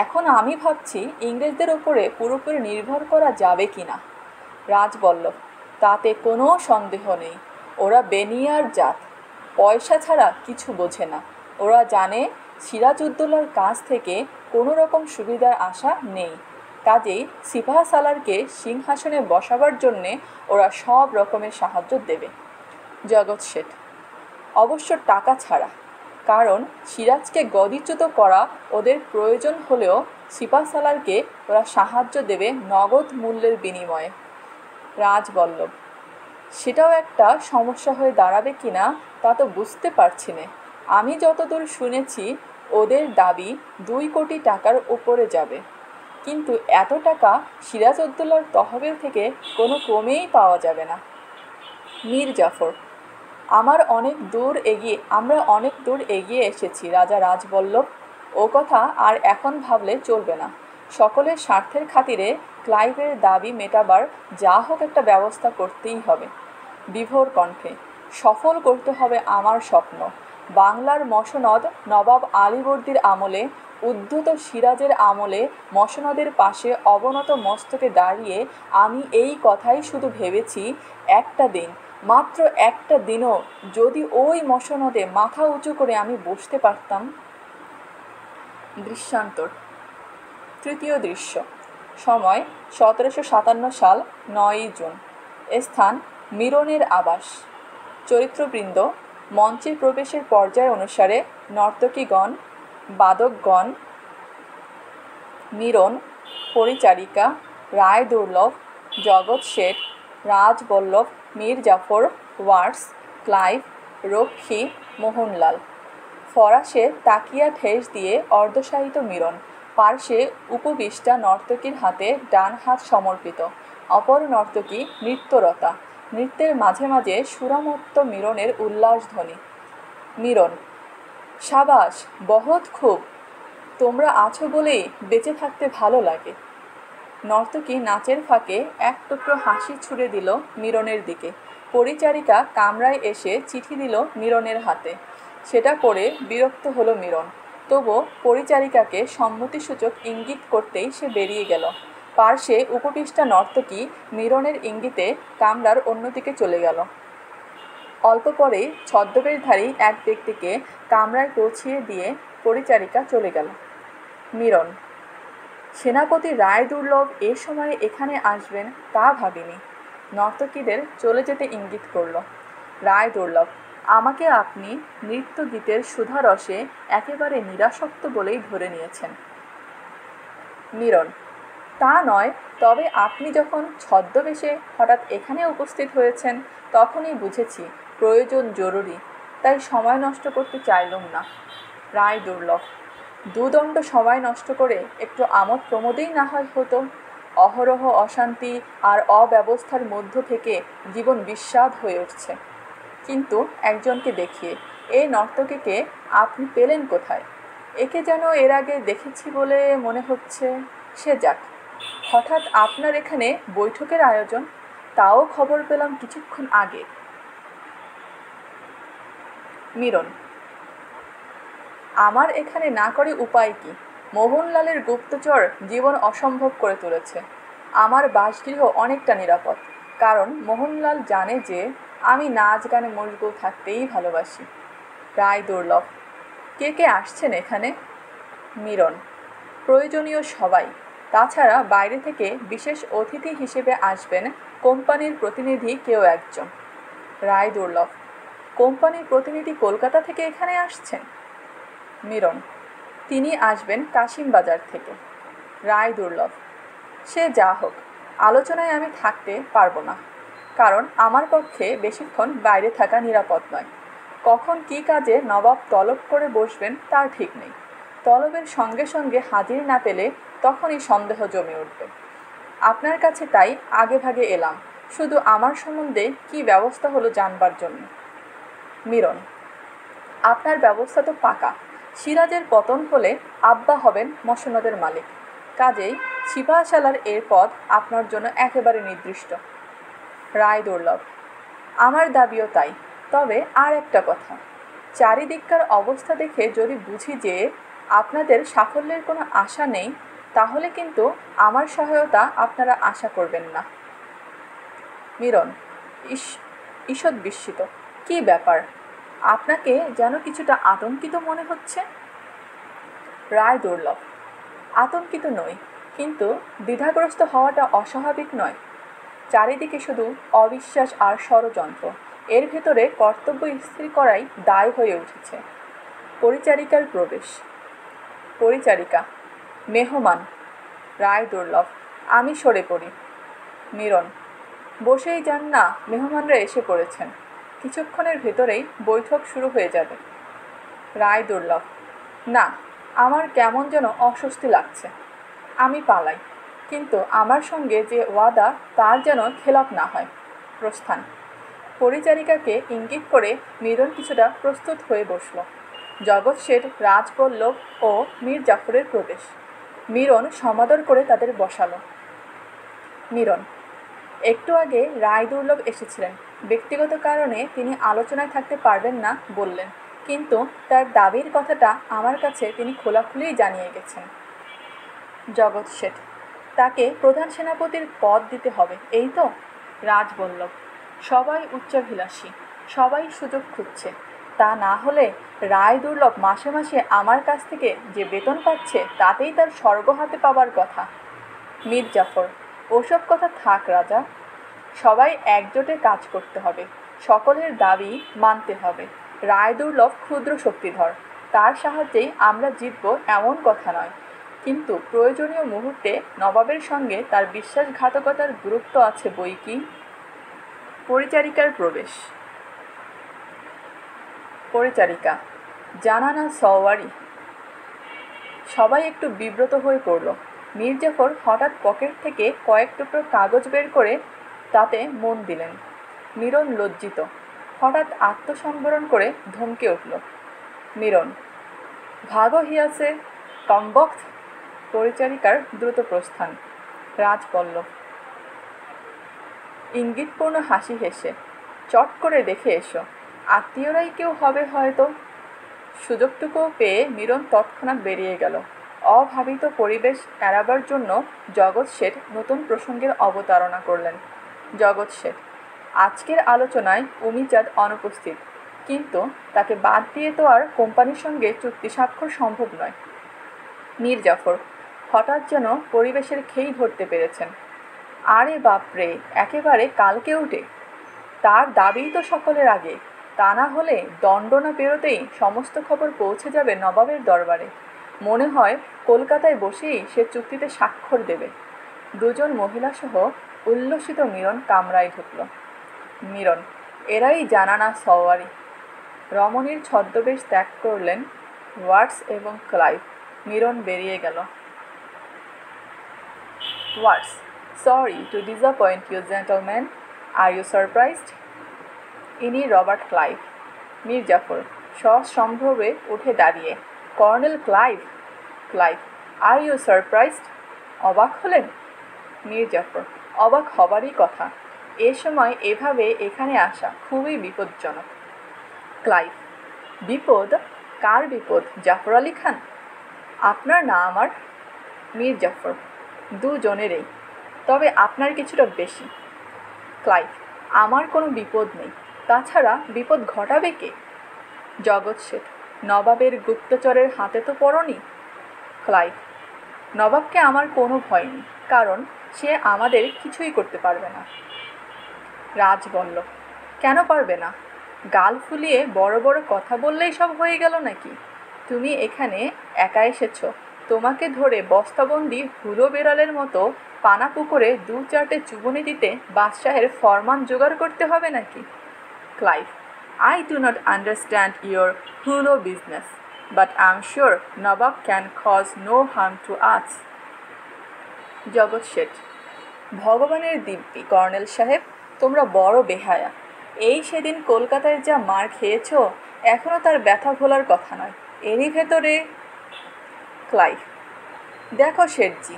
এখন আমি ভাবছি ইংরেজদের ওপরে পুরোপুরি নির্ভর করা যাবে কি না। রাজবল্লভ: তাতে কোনো সন্দেহ নেই, ওরা বেনিয়ার জাত, পয়সা ছাড়া কিছু বোঝে না। ওরা জানে সিরাজউদ্দৌলার কাছ থেকে কোনো রকম সুবিধার আশা নেই, কাজেই সিপাহ সালারকে সিংহাসনে বসাবার জন্যে ওরা সব রকমের সাহায্য দেবে। জগৎ শেঠ: অবশ্য টাকা ছাড়া, কারণ সিরাজকে গদিচ্যুত করা ওদের প্রয়োজন হলেও সিপাহ সালারকে ওরা সাহায্য দেবে নগদ মূল্যের বিনিময়ে। রাজবল্লভ: সেটাও একটা সমস্যা হয়ে দাঁড়াবে কিনা তা তো বুঝতে পারছি না। আমি যতদূর শুনেছি ওদের দাবি 2 কোটি টাকার উপরে যাবে, কিন্তু এত টাকা সিরাজউদ্দৌলার তহবিল থেকে কোনো ক্রমেই পাওয়া যাবে না। মীর জাফর: আমরা অনেক দূর এগিয়ে এসেছি রাজা রাজবল্লভ, ও কথা আর এখন ভাবলে চলবে না। সকলের স্বার্থের খাতিরে ক্লাইভের দাবি মেটাবার যা হোক একটা ব্যবস্থা করতেই হবে। বিভোর কণ্ঠে: সফল করতে হবে আমার স্বপ্ন। বাংলার মসনদ নবাব আলীবর্দীর আমলে, উদ্ধত সিরাজের আমলে মসনদের পাশে অবনত মস্তকে দাঁড়িয়ে আমি এই কথাই শুধু ভেবেছি, একটা দিন, মাত্র একটা দিনও যদি ওই মসনদে মাথা উঁচু করে আমি বসতে পারতাম। দৃশ্যান্তর: তৃতীয় দৃশ্য। সময় 1757 সাল 9ই জুন। স্থান মিরনের আবাস। চরিত্রবৃন্দ: মঞ্চে প্রবেশের পর্যায় অনুসারে নর্তকীগণ, বাদকগণ, মিরন, পরিচারিকা, রায়দুর্লভ, জগৎ শেঠ, রাজবল্লভ, মীর জাফর, ওয়ার্স, ক্লাইভ, রক্ষী, মোহনলাল। ফরাসে তাকিয়া ঠেস দিয়ে অর্ধশায়িত মিরন, পার্শ্বে উপবিষ্টা নর্তকীর হাতে ডান হাত সমর্পিত, অপর নর্তকী নৃত্যরতা, নৃত্যের মাঝে মাঝে সুরামত্ত মিরনের উল্লাসধ্বনি। মিরন: সাবাস, বহুত খুব, তোমরা আছো বলেই বেঁচে থাকতে ভালো লাগে। নর্তকী নাচের ফাঁকে এক টুকরো হাসি ছুড়ে দিল মিরনের দিকে। পরিচারিকা কামরায় এসে চিঠি দিল মিরনের হাতে, সেটা পড়ে বিরক্ত হলো মিরন, তবু পরিচারিকাকে সম্মতিসূচক ইঙ্গিত করতেই সে বেরিয়ে গেল। পার্শ্বে উপবিষ্টা নর্তকী মিরনের ইঙ্গিতে কামরার অন্যদিকে চলে গেল। অল্প পরেই ছদ্মবেশধারী এক ব্যক্তিকে কামরায় পৌঁছিয়ে দিয়ে পরিচারিকা চলে গেল। মিরন: সেনাপতি রায়দুর্লভ এ সময়ে এখানে আসবেন তা ভাবিনি। নর্তকীদের চলে যেতে ইঙ্গিত করল। রায় দুর্লভ, আমাকে আপনি নৃত্যগীতের সুধারসে একেবারে নিরাসক্ত বলেই ধরে নিয়েছেন। মীরন, তা নয়, তবে আপনি যখন ছদ্মবেশে হঠাৎ এখানে উপস্থিত হয়েছেন তখনই বুঝেছি প্রয়োজন জরুরি, তাই সময় নষ্ট করতে চাইলাম না। রায় দুর্লভ, দুদণ্ড সময় নষ্ট করে একটু আমোদ প্রমোদেই না হয় হতো। অহরহ অশান্তি আর অব্যবস্থার মধ্য থেকে জীবন বিস্বাদ হয়ে উঠছে। কিন্তু একজনকে দেখিয়ে এই নর্তকীকে আপনি পেলেন কোথায়? একে যেন এর আগে দেখেছি বলে মনে হচ্ছে। সে যাক, হঠাৎ আপনার এখানে বৈঠকের আয়োজন, তাও খবর পেলাম কিছুক্ষণ আগে। মীরন, আমার এখানে না করে উপায় কি? মোহনলালের গুপ্তচর জীবন অসম্ভব করে তুলেছে। আমার বাসগৃহ অনেকটা নিরাপদ, কারণ মোহনলাল জানে যে আমি নাচ গানে মশগুল থাকতেই ভালোবাসি। রায় দুর্লভ, কে কে আসছেন এখানে? মীরন, প্রয়োজনীয় সবাই। তাছাড়া বাইরে থেকে বিশেষ অতিথি হিসেবে আসবেন কোম্পানির প্রতিনিধি কেউ একজন। রায় দুর্লভ, কোম্পানির প্রতিনিধি কলকাতা থেকে এখানে আসছেন? মীরন, তিনি আসবেন কাশিমবাজার থেকে। রায় দুর্লভ, সে যা হোক, আলোচনায় আমি থাকতে পারবো না, কারণ আমার পক্ষে বেশিক্ষণ বাইরে থাকা নিরাপদ নয়। কখন কী কাজে নবাব তলব করে বসবেন তার ঠিক নেই। তলবের সঙ্গে সঙ্গে হাজির না পেলে তখনই সন্দেহ জমে উঠবে। আপনার কাছে তাই আগে ভাগে এলাম, শুধু আমার সম্বন্ধে কী ব্যবস্থা হলো জানবার জন্য। মীরন, আপনার ব্যবস্থা তো পাকা। সিরাজের পতন হলে আব্বা হবেন মসনদের মালিক, কাজেই সিপাহসালার এর পদ আপনার জন্য একেবারে নির্দিষ্ট। রায় দুর্লভ, আমার দাবিও তাই। তবে আর একটা কথা, চারিদিককার অবস্থা দেখে যদি বুঝি যে আপনাদের সাফল্যের কোনো আশা নেই, তাহলে কিন্তু আমার সহায়তা আপনারা আশা করবেন না। মীরন, ঈষৎ বিস্মিত, কী ব্যাপার? আপনাকে যেন কিছুটা আতঙ্কিত মনে হচ্ছে। রায় দুর্লভ, আতঙ্কিত নই, কিন্তু দ্বিধাগ্রস্ত হওয়াটা অস্বাভাবিক নয়। চারিদিকে শুধু অবিশ্বাস আর ষড়যন্ত্র, এর ভেতরে কর্তব্য স্থির করাই দায় হয়ে উঠেছে। পরিচারিকার প্রবেশ। পরিচারিকা, মেহমান। রায় দুর্লভ, আমি সরে পড়ি। মীরন, বসেই যান না, মেহমানরা এসে পড়েছেন, কিছুক্ষণের ভেতরেই বৈঠক শুরু হয়ে যাবে। রায় দুর্লভ, না, আমার কেমন যেন অস্বস্তি লাগছে, আমি পালাই, কিন্তু আমার সঙ্গে যে ওয়াদা তার যেন খেলাপ না হয়। প্রস্থান। পরিচারিকাকে ইঙ্গিত করে মীরন কিছুটা প্রস্তুত হয়ে বসল। জগৎ শেঠ, রাজবল্লভ ও মীর জাফরের প্রবেশ। মীরন সমাদর করে তাদের বসালো। মীরন, একটু আগে রায় দুর্লভ এসেছিলেন, ব্যক্তিগত কারণে তিনি আলোচনায় থাকতে পারবেন না বললেন, কিন্তু তার দাবির কথাটা আমার কাছে তিনি খোলাখুলিই জানিয়ে গেছেন। জগৎ শেঠ, তাকে প্রধান সেনাপতির পদ দিতে হবে, এই তো? রাজবল্লভ, সবাই উচ্চাভিলাষী, সবাই সুযোগ খুঁজছে, তা না হলে রায় দুর্লভ মাসে মাসে আমার কাছ থেকে যে বেতন পাচ্ছে তাতেই তার স্বর্গ হাতে পাবার কথা। মীর জাফর, ওসব কথা থাক রাজা, সবাই একজোটে কাজ করতে হবে, সকলের দাবি মানতে হবে। রায় দুর্লভ ক্ষুদ্র শক্তিধর, তার সাহায্যেই আমরা জিতব এমন কথা নয়, কিন্তু প্রয়োজনীয় মুহূর্তে নবাবের সঙ্গে তার বিশ্বাসঘাতকতার গুরুত্ব আছে বই কি। পরিচারিকার প্রবেশ। পরিচারিকা, জানানা সওয়ারি। সবাই একটু বিব্রত হয়ে পড়ল। মীর জাফর হঠাৎ পকেট থেকে কয়েক টুকরো কাগজ বের করে তাতে মন দিলেন। মীরন লজ্জিত, হঠাৎ আত্মসম্বরণ করে ধমকে উঠল। মীরন, ভাগো হিয়াসে, কমবক্ত। পরিচারিকার দ্রুত প্রস্থান। রাজবল্লভ ইঙ্গিতপূর্ণ হাসি হেসে, চট করে দেখে এসো, আত্মীয়রাই কেউ হবে হয়তো। সুযোগটুকুও পেয়ে মীরন তৎক্ষণাৎ বেরিয়ে গেল। অভাবিত পরিবেশ এড়াবার জন্য জগৎ শেঠ নতুন প্রসঙ্গের অবতারণা করলেন। জগৎ শেঠ, আজকের আলোচনায় উমিচাঁদ অনুপস্থিত, কিন্তু তাকে বাদ দিয়ে তো আর কোম্পানির সঙ্গে চুক্তি স্বাক্ষর সম্ভব নয়। মীর জাফর হঠাৎ যেন পরিবেশের খেই ধরতে পেরেছেন। আরে বাপরে, একেবারে কালকে উঠে? তার দাবিই তো সকলের আগে। তা না হলে দণ্ড না পেরোতেই সমস্ত খবর পৌঁছে যাবে নবাবের দরবারে। মনে হয় কলকাতায় বসেই সে চুক্তিতে স্বাক্ষর দেবে। দুজন মহিলাসহ উল্লসিত মীরন কামরায় ঢুকল। মীরন, এরাই জানানা সওয়ারি। রমণীর ছদ্মবেশ ত্যাগ করলেন ওয়াটস এবং ক্লাইভ। মীরন বেরিয়ে গেল। Watts, sorry to disappoint you gentleman, are you surprised? ইনি রবার্ট ক্লাইভ। মীর জাফর সসম্ভ্রমে উঠে দাঁড়িয়ে, colonel Clive! Clive, are you surprised? অবাক হলেন? মীর জাফর, অবাক হবারই কথা। এ সময় এভাবে এখানে আসা খুবই বিপজ্জনক। ক্লাইভ, বিপদ? কার বিপদ, জাফর আলী খান? আপনার না আমার? মীর জাফর, দুজনেরই, তবে আপনার কিছুটা বেশি। ক্লাইভ, আমার কোনো বিপদ নেই। তাছাড়া বিপদ ঘটাবে কে? জগৎ শেঠ, নবাবের গুপ্তচরের হাতে তো পড়নি। ক্লাইভ, নবাবকে আমার কোনো ভয় নেই, কারণ সে আমাদের কিছুই করতে পারবে না। রাজ বলল, কেন পারবে না? গাল ফুলিয়ে বড় বড় কথা বললেই সব হয়ে গেল নাকি? তুমি এখানে একা এসেছ, তোমাকে ধরে বস্তাবন্দি হুলো বেড়ালের মতো পানা পুকুরে 2-4টে চুবনি দিতে বাদশাহের ফরমান জোগাড় করতে হবে নাকি? Clive, I do not understand your হুলো business, but I'm sure Nawab can cause no harm to us. জগৎ শেঠ, ভগবানের দিব্যি কর্নেল সাহেব, তোমরা বড় বেহায়া। এই সেদিন কলকাতায় যা মার খেয়েছ, এখনও তার ব্যথা ভোলার কথা নয়। এরই ভেতরে। ক্লাইভ, দেখো শেঠজি,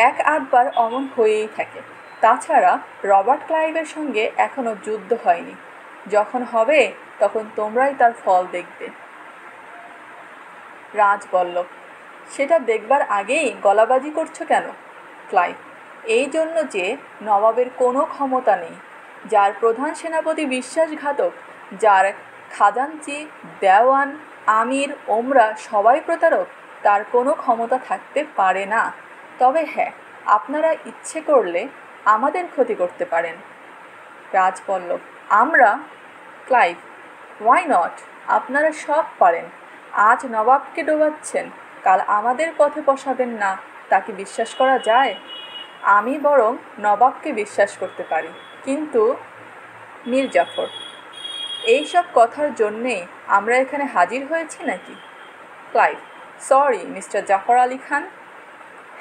এক আধবার অমন হয়েই থাকে। তাছাড়া রবার্ট ক্লাইভের সঙ্গে এখনও যুদ্ধ হয়নি। যখন হবে তখন তোমরাই তার ফল দেখবে। রাজ বলল, সেটা দেখবার আগেই গলাবাজি করছো কেন? ক্লাইভ, এই জন্য যে নবাবের কোনো ক্ষমতা নেই, যার প্রধান সেনাপতি বিশ্বাসঘাতক, যার খাজাঞ্চি, দেওয়ান, আমির, ওমরা সবাই প্রতারক, তার কোনো ক্ষমতা থাকতে পারে না। তবে হ্যাঁ, আপনারা ইচ্ছে করলে আমাদের ক্ষতি করতে পারেন। রাজ বলল, আমরা? Clive, why not? আপনারা সব পারেন। আজ নবাবকে ডোবাচ্ছেন, কাল আমাদের পথে বসাবেন না, তাকে বিশ্বাস করা যায়? আমি বরং নবাবকে বিশ্বাস করতে পারি, কিন্তু মীর জাফর, এইসব কথার জন্যেই আমরা এখানে হাজির হয়েছি নাকি? Clive, sorry mister Jafar Ali Khan.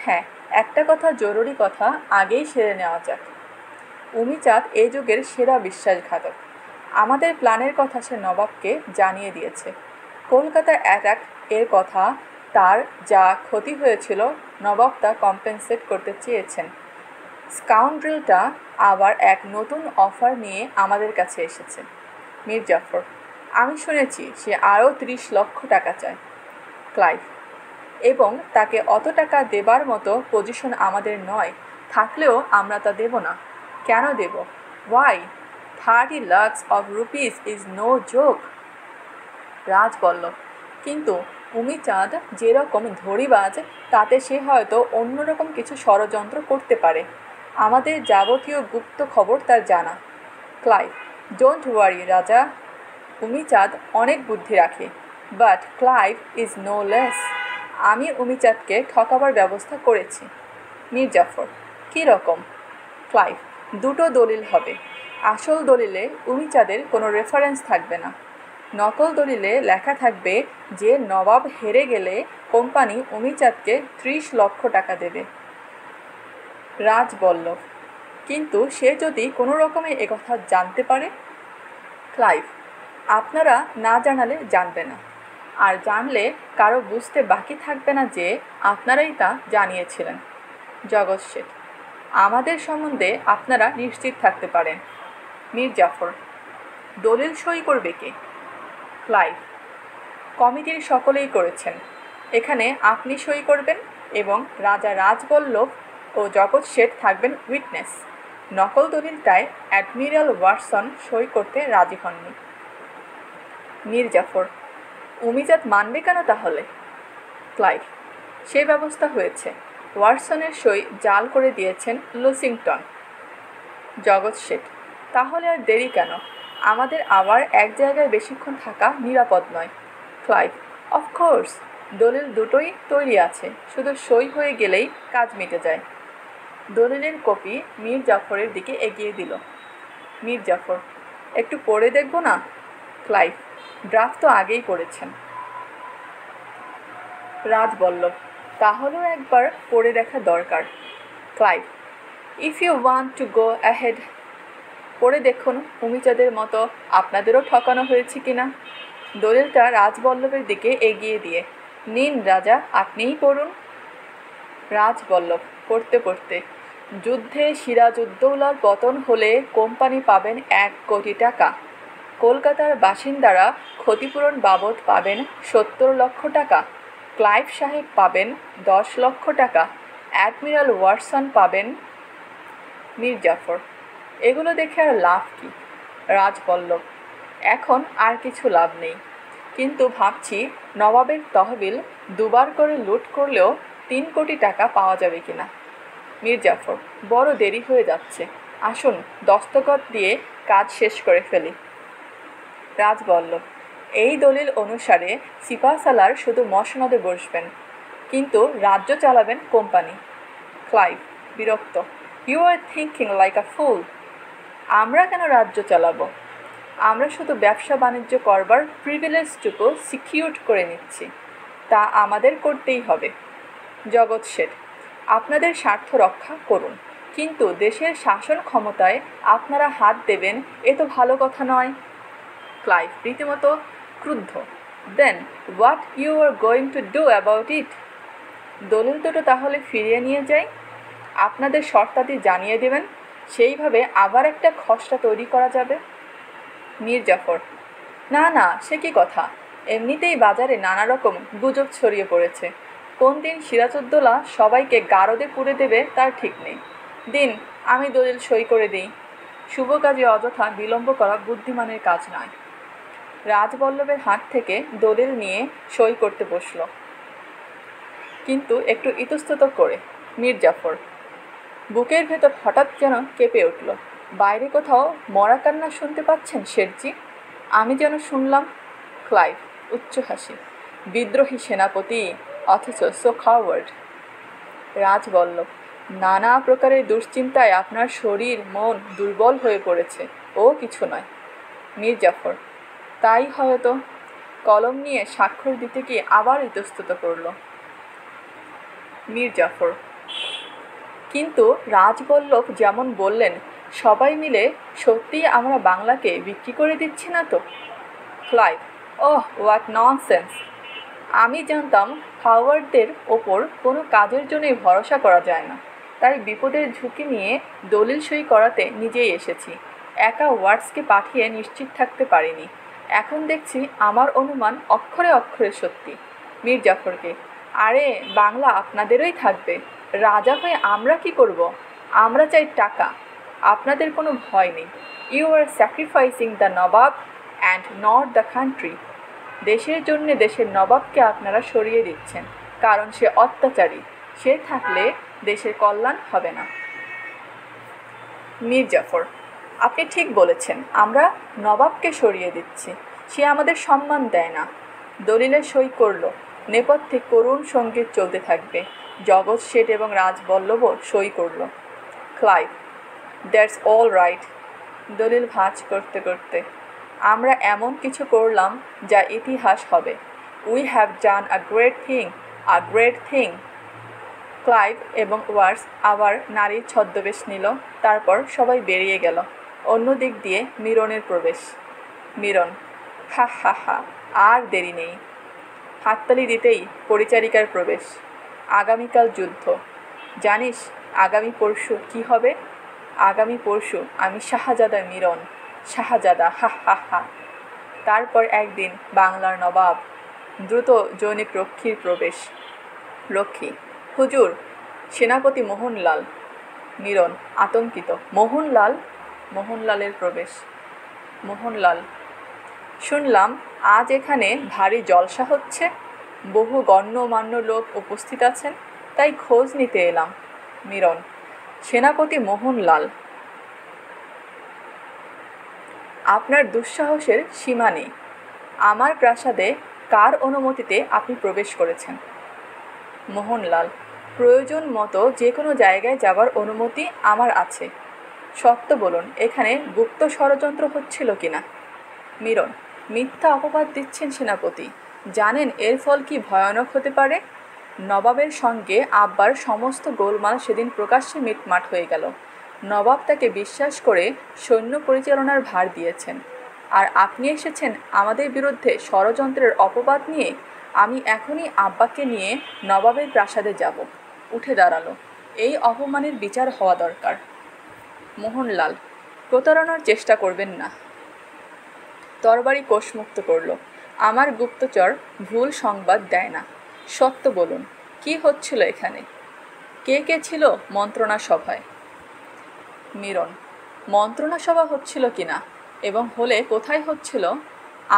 হ্যাঁ, একটা কথা, জরুরি কথা আগেই সেরে নেওয়া যাক। উমিচাঁদ এই যুগের সেরা বিশ্বাসঘাতক। আমাদের প্ল্যানের কথা সে নবাবকে জানিয়ে দিয়েছে। কলকাতার অ্যাটাক এর কথা, তার যা ক্ষতি হয়েছিল, নবাব তা কম্পেনসেট করতে চেয়েছেন। স্কাউন্ড্রেলটা আবার এক নতুন অফার নিয়ে আমাদের কাছে এসেছে। মীর জাফর, আমি শুনেছি সে আরও 30 লক্ষ টাকা চায়। ক্লাইভ, এবং তাকে অত টাকা দেবার মতো পজিশন আমাদের নয়, থাকলেও আমরা তা দেব না। কেন দেব? Why? 30 lakhs of rupees is no joke. Raj বলল, কিন্তু উমিচাঁদ যেরকম ধড়িবাজ, তাতে সে হয়তো অন্যরকম কিছু ষড়যন্ত্র করতে পারে। আমাদের যাবতীয় গুপ্ত খবর তার জানা। ক্লাইভ, ডোন্ট ওয়ারি রাজা, উমিচাঁদ অনেক বুদ্ধি রাখে, but Clive is no less. আমি উমিচাঁদকে ঠকাবার ব্যবস্থা করেছি। মীর জাফর, কী রকম? ক্লাইভ, দুটো দলিল হবে। আসল দলিলে উমিচাঁদের কোনো রেফারেন্স থাকবে না। নকল দলিলে লেখা থাকবে যে নবাব হেরে গেলে কোম্পানি উমিচাঁদকে 30 লক্ষ টাকা দেবে। রাজ বলল, কিন্তু সে যদি কোনো রকমে একথা জানতে পারে? ক্লাইভ, আপনারা না জানালে জানবে না, আর জানলে কারো বুঝতে বাকি থাকবে না যে আপনারাই তা জানিয়েছিলেন। জগৎ শেঠ, আমাদের সম্বন্ধে আপনারা নিশ্চিত থাকতে পারেন। মীর জাফর, দলিল সই করবে কে? ক্লাইভ, কমিটির সকলেই করেছেন। এখানে আপনি সই করবেন এবং রাজা রাজবল্লভ ও জগৎ শেঠ থাকবেন উইটনেস। নকল দলিলটায় অ্যাডমিরাল ওয়াটসন সই করতে রাজি হননি। মীর জাফর, উমিচাঁদ মানবে কেন তাহলে? ক্লাইভ, সে ব্যবস্থা হয়েছে। ওয়াটসনের সই জাল করে দিয়েছেন লুসিংটন। জগৎ শেঠ: তাহলে আর দেরি কেন? আমাদের আবার এক জায়গায় বেশিক্ষণ থাকা নিরাপদ নয়। ক্লাইভ: অফকোর্স, দলিল দুটোই তৈরি আছে, শুধু সই হয়ে গেলেই কাজ মিটে যায়। দলিলের কপি মীর জাফরের দিকে এগিয়ে দিল। মীর জাফর: একটু পড়ে দেখব না? ক্লাইভ: ড্রাফট তো আগেই পড়েছেন। রাজবল্লভ: তাহলেও একবার পড়ে দেখা দরকার। Clive: if you want to go ahead. পড়ে দেখুন উমিচাঁদের মতো আপনাদেরও ঠকানো হয়েছে কিনা। দলিলটা রাজবল্লভের দিকে এগিয়ে দিয়ে: নিন রাজা, আপনিই পড়ুন। রাজবল্লভ পড়তে পড়তে: যুদ্ধে সিরাজউদ্দৌলার পতন হলে কোম্পানি পাবেন 1 কোটি টাকা। কলকাতার বাসিন্দারা ক্ষতিপূরণ বাবদ পাবেন 70 লক্ষ টাকা। ক্লাইভ সাহেব পাবেন 10 লক্ষ টাকা। অ্যাডমিরাল ওয়াটসন পাবেন। মীর জাফর: এগুলো দেখে আর লাভ কি? রাজবল্লভ: এখন আর কিছু লাভ নেই, কিন্তু ভাবছি নবাবের তহবিল দুবার করে লুট করলেও 3 কোটি টাকা পাওয়া যাবে কিনা। মীর জাফর: বড় দেরি হয়ে যাচ্ছে, আসুন দস্তখত দিয়ে কাজ শেষ করে ফেলি। রাজবল্লভ: এই দলিল অনুসারে সিপাহসালার শুধু মসনদে বসবেন, কিন্তু রাজ্য চালাবেন কোম্পানি। ক্লাইভ বিরক্ত: you are thinking like a fool. আমরা কেন রাজ্য চালাবো? আমরা শুধু ব্যবসা বাণিজ্য করবার প্রিভিলেজটুকু সিকিউর করে নিচ্ছি, তা আমাদের করতেই হবে। জগৎ শেঠ: আপনাদের স্বার্থ রক্ষা করুন, কিন্তু দেশের শাসন ক্ষমতায় আপনারা হাত দেবেন, এ তো ভালো কথা নয়। ক্লাইভ রীতিমতো ক্রুদ্ধ: then what you are going to do about it? দলিল দুটো তাহলে ফিরিয়ে নিয়ে যাই, আপনাদের শর্তাদি জানিয়ে দেবেন, সেইভাবে আবার একটা খসড়া তৈরি করা যাবে। মীর জাফর: না না, সে কি কথা! এমনিতেই বাজারে নানা রকম গুজব ছড়িয়ে পড়েছে। কোন দিন সিরাজউদ্দৌলা সবাইকে গারদে পুড়ে দেবে তার ঠিক নেই। দিন, আমি দলিল সই করে দিই। শুভ কাজে অযথা বিলম্ব করা বুদ্ধিমানের কাজ নয়। রাজবল্লভের হাত থেকে দলিল নিয়ে সই করতে বসল, কিন্তু একটু ইতস্তত করে। মীর জাফর: বুকের ভেতর হঠাৎ যেন কেঁপে উঠল। বাইরে কোথাও মরা কান্না শুনতে পাচ্ছেন শেঠজি? আমি যেন শুনলাম। ক্লাইভ উচ্চ হাসি: বিদ্রোহী সেনাপতি, অথচ সো কাওয়ার্ড। রাজবল্লভ: নানা প্রকারের দুশ্চিন্তায় আপনার শরীর মন দুর্বল হয়ে পড়েছে, ও কিছু নয়। মীর জাফর: তাই হয়তো। কলম নিয়ে স্বাক্ষর দিতে গিয়ে আবার ইতস্তত করল। মীর জাফর: কিন্তু রাজবল্লভ যেমন বললেন, সবাই মিলে সত্যিই আমরা বাংলাকে বিক্রি করে দিচ্ছি না তো? Clive: oh, what nonsense! আমি জানতাম হাওয়ার্ডদের ওপর কোনো কাজের জন্যই ভরসা করা যায় না, তাই বিপদের ঝুঁকি নিয়ে দলিল সই করাতে নিজেই এসেছি। একা ওয়ার্ডসকে পাঠিয়ে নিশ্চিত থাকতে পারিনি। এখন দেখছি আমার অনুমান অক্ষরে অক্ষরে সত্যি। মীর জাফরকে: আরে, বাংলা আপনাদেরই থাকবে, রাজা হয়ে আমরা কি করব? আমরা চাই টাকা, আপনাদের কোনো ভয় নেই। You are sacrificing the nawab and not the country. দেশের জন্যে দেশের নবাবকে আপনারা সরিয়ে দিচ্ছেন, কারণ সে অত্যাচারী, সে থাকলে দেশের কল্যাণ হবে না। মীর জাফর: আপনি ঠিক বলেছেন, আমরা নবাবকে সরিয়ে দিচ্ছি, সে আমাদের সম্মান দেয় না। দলিলে সই করল, নেপথ্যে করুণ সঙ্গীত চলতে থাকবে। জগৎ শেঠ এবং রাজবল্লভও সই করল। Clive: that's all right. দলিল ভাঁজ করতে করতে: আমরা এমন কিছু করলাম যা ইতিহাস হবে। We have done a great thing, a great thing. Clive এবং ওয়ার্স আবার নারীর ছদ্মবেশ নিল, তারপর সবাই বেরিয়ে গেল। অন্য দিক দিয়ে মিরনের প্রবেশ। মিরন: হা হা হা, আর দেরি নেই। হাততালি দিতেই পরিচারিকার প্রবেশ। আগামীকাল যুদ্ধ। জানিস আগামী পরশু কি হবে? আগামী পরশু আমি শাহজাদা মিরন, শাহজাদা, হা হা হা। তারপর একদিন বাংলার নবাব। দ্রুত জৈনিক রক্ষীর প্রবেশ। রক্ষী: হুজুর, সেনাপতি মোহনলাল। মিরন আতঙ্কিত: মোহনলাল? মোহনলালের প্রবেশ। মোহনলাল: শুনলাম আজ এখানে ভারী জলসা হচ্ছে, বহু গণ্যমান্য লোক উপস্থিত আছেন, তাই খোঁজ নিতে এলাম। মিরন: সেনাপতি মোহনলাল। আপনার দুঃসাহসের সীমা নেই। আমার প্রাসাদে কার অনুমতিতে আপনি প্রবেশ করেছেন? মোহনলাল, প্রয়োজন মতো যে কোনো জায়গায় যাবার অনুমতি আমার আছে। সত্য বলুন, এখানে গুপ্ত ষড়যন্ত্র হচ্ছিল কিনা? মীরন, মিথ্যা অপবাদ দিচ্ছেন সেনাপতি। জানেন এর ফল কি ভয়ানক হতে পারে? নবাবের সঙ্গে আব্বার সমস্ত গোলমাল সেদিন প্রকাশ্যে মিটমাট হয়ে গেল। নবাব তাকে বিশ্বাস করে সৈন্য পরিচালনার ভার দিয়েছেন, আর আপনি এসেছেন আমাদের বিরুদ্ধে ষড়যন্ত্রের অপবাদ নিয়ে। আমি এখনই আব্বাকে নিয়ে নবাবের প্রাসাদে যাব। উঠে দাঁড়ালো। এই অপমানের বিচার হওয়া দরকার। মোহনলাল, প্রতারণার চেষ্টা করবেন না। তরবারি কোষমুক্ত করল। আমার গুপ্তচর ভুল সংবাদ দেয় না। সত্য বলুন, কি হচ্ছিল এখানে? কে কে ছিল মন্ত্রণা সভায়? মীরন, মন্ত্রণা সভা হচ্ছিল কিনা এবং হলে কোথায় হচ্ছিল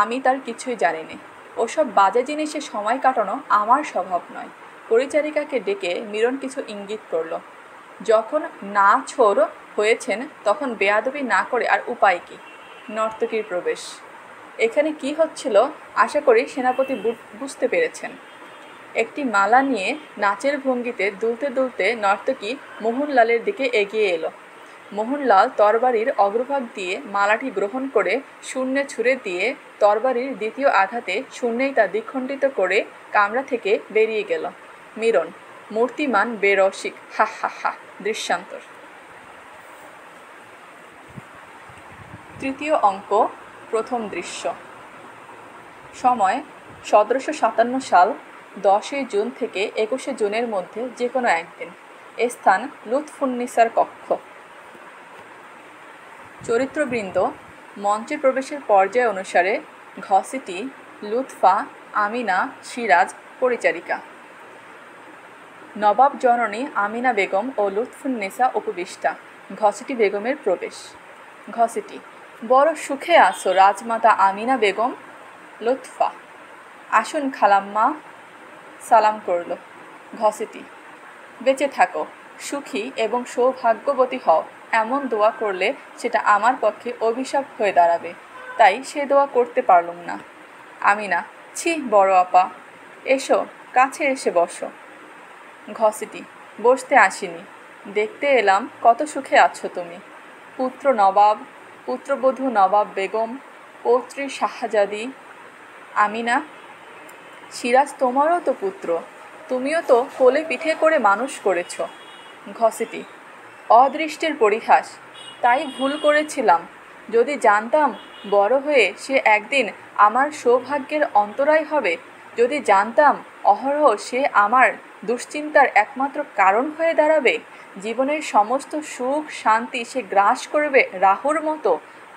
আমি তার কিছুই জানি না। ওসব বাজে জিনিসে সময় কাটানো আমার স্বভাব নয়। পরিচারিকাকে ডেকে মীরন কিছু ইঙ্গিত করল। যখন না ছোড় হয়েছেন তখন বেয়াদবি না করে আর উপায় কি? নর্তকীর প্রবেশ। এখানে কি হচ্ছিল আশা করি সেনাপতি বুঝতে পেরেছেন। একটি মালা নিয়ে নাচের ভঙ্গিতে দুলতে দুলতে নর্তকী মোহনলালের দিকে এগিয়ে এলো। মোহনলাল তরবারির অগ্রভাগ দিয়ে মালাটি গ্রহণ করে শূন্যে ছুঁড়ে দিয়ে তরবারির দ্বিতীয় আঘাতে শূন্যেই তা দ্বিখণ্ডিত করে কামরা থেকে বেরিয়ে গেল। মীরন, মূর্তিমান বেরসিক, হা হা হা। দৃশ্যান্তর। তৃতীয় অঙ্ক, প্রথম দৃশ্য। সময় 1757 সাল 10 জুন থেকে 21 জুনের মধ্যে যে কোনো একদিন। স্থান লুৎফুন্নিসার কক্ষ। চরিত্রবৃন্দ মঞ্চে প্রবেশের পর্যায় অনুসারে: ঘসিটি, লুৎফা, আমিনা, সিরাজ, পরিচারিকা। নবাব জননী আমিনা বেগম ও লুৎফুন্নিসা উপবিষ্টা। ঘসিটি বেগমের প্রবেশ। ঘসিটি: বড় সুখে আছো রাজমাতা আমিনা বেগম। লুৎফা: আসুন খালাম্মা। সালাম করল। ঘসিটি: বেঁচে থাকো, সুখী এবং সৌভাগ্যবতী হও, এমন দোয়া করলে সেটা আমার পক্ষে অভিশাপ হয়ে দাঁড়াবে, তাই সে দোয়া করতে পারলুম না। আমিনা: ছি বড় আপা, এসো কাছে এসে বসো। ঘসিটি: বসতে আসিনি, দেখতে এলাম কত সুখে আছো তুমি। পুত্র নবাব, পুত্রবধূ নবাব বেগম, পৌত্রী শাহজাদি। আমিনা: সিরাজ তোমারও তো পুত্র, তুমিও তো কোলে পিঠে করে মানুষ করেছ। ঘসিটি: অদৃষ্টের পরিহাস, তাই ভুল করেছিলাম। যদি জানতাম বড় হয়ে সে একদিন আমার সৌভাগ্যের অন্তরায় হবে, যদি জানতাম অহরহ সে আমার দুশ্চিন্তার একমাত্র কারণ হয়ে দাঁড়াবে, জীবনের সমস্ত সুখ শান্তি সে গ্রাস করবে রাহুর মতো,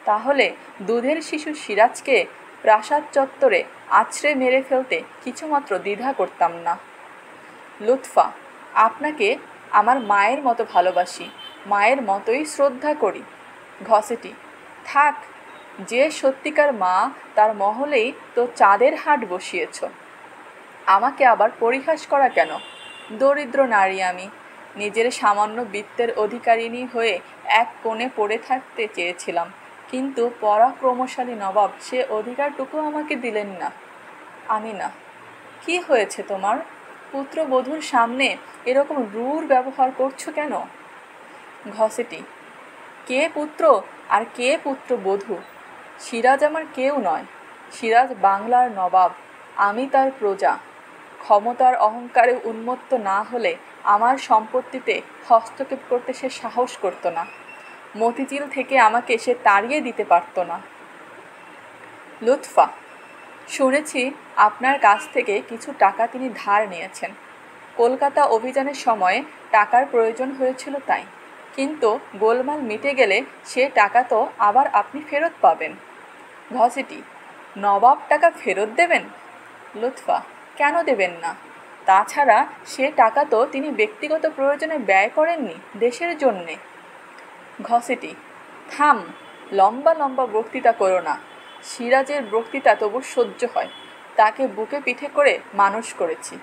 তাহলে দুধের শিশু সিরাজকে প্রাসাদ চত্বরে আছড়ে মেরে ফেলতে কিছুমাত্র দ্বিধা করতাম না। লুৎফা: আপনাকে আমার মায়ের মতো ভালোবাসি, মায়ের মতোই শ্রদ্ধা করি। ঘসিটি: থাক, যে সত্যিকার মা তার মহলেই তো চাঁদের হাট বসিয়েছ। আমাকে আবার পরিহাস করা কেন? দরিদ্র নারী আমি, নিজের সামান্য বিত্তের অধিকারিণী হয়ে এক কোণে পড়ে থাকতে চেয়েছিলাম, কিন্তু পরাক্রমশালী নবাব সে অধিকারটুকু আমাকে দিলেন না। আমিনা: কি হয়েছে তোমার? পুত্রবধূর সামনে এরকম রূঢ় ব্যবহার করছো কেন? ঘসিটি: কে পুত্র আর কে পুত্রবধূ? সিরাজ আমার কেউ নয়। সিরাজ বাংলার নবাব, আমি তার প্রজা। ক্ষমতার অহংকারে উন্মত্ত না হলে আমার সম্পত্তিতে হস্তক্ষেপ করতে সে সাহস করত না। মতিঝিল থেকে আমাকে সে তাড়িয়ে দিতে পারত না। লুৎফা: শুনেছি আপনার কাছ থেকে কিছু টাকা তিনি ধার নিয়েছেন। কলকাতা অভিযানের সময় টাকার প্রয়োজন হয়েছিল তাই, কিন্তু গোলমাল মিটে গেলে সে টাকা তো আবার আপনি ফেরত পাবেন। ঘসিটি: নবাব টাকা ফেরত দেবেন? লুৎফা: কেন দেবেন না? তাছাড়া সে টাকা তো তিনি ব্যক্তিগত প্রয়োজনে ব্যয় করেননি, দেশের জন্যে। ঘসিটি: থাম, লম্বা লম্বা বক্তৃতা করো না। সিরাজের বক্তৃতা তবু সহ্য হয়, তাকে বুকে পিঠে করে মানুষ করেছি,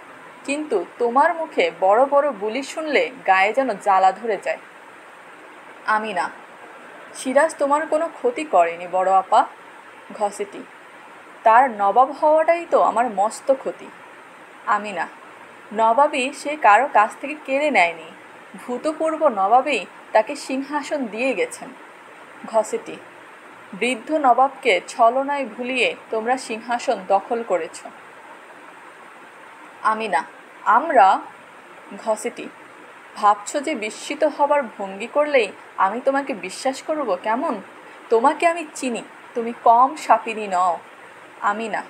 কিন্তু তোমার মুখে বড় বড় বুলি শুনলে গায়ে যেন জ্বালা ধরে যায়। আমিনা: সিরাজ তোমার কোনো ক্ষতি করেনি বড় আপা। ঘসেটি, তার নবাব হওয়াটাই তো আমার মস্ত ক্ষতি। আমিনা, নবাবই সে কারো কাছ থেকে কেড়ে নেয়নি, ভূতপূর্ব নবাবেই তাকে সিংহাসন দিয়ে গেছেন। ঘসেটি, বৃদ্ধ নবাবকে ছলনায় ভুলিয়ে তোমরা সিংহাসন দখল করেছ। আমিনা, আমরা? ঘসেটি, ভাবছ যে বিস্মিত হবার ভঙ্গি করলেই আমি তোমাকে বিশ্বাস করব কেমন? তোমাকে আমি চিনি, তুমি কম সাপিনী নও। আমিনা,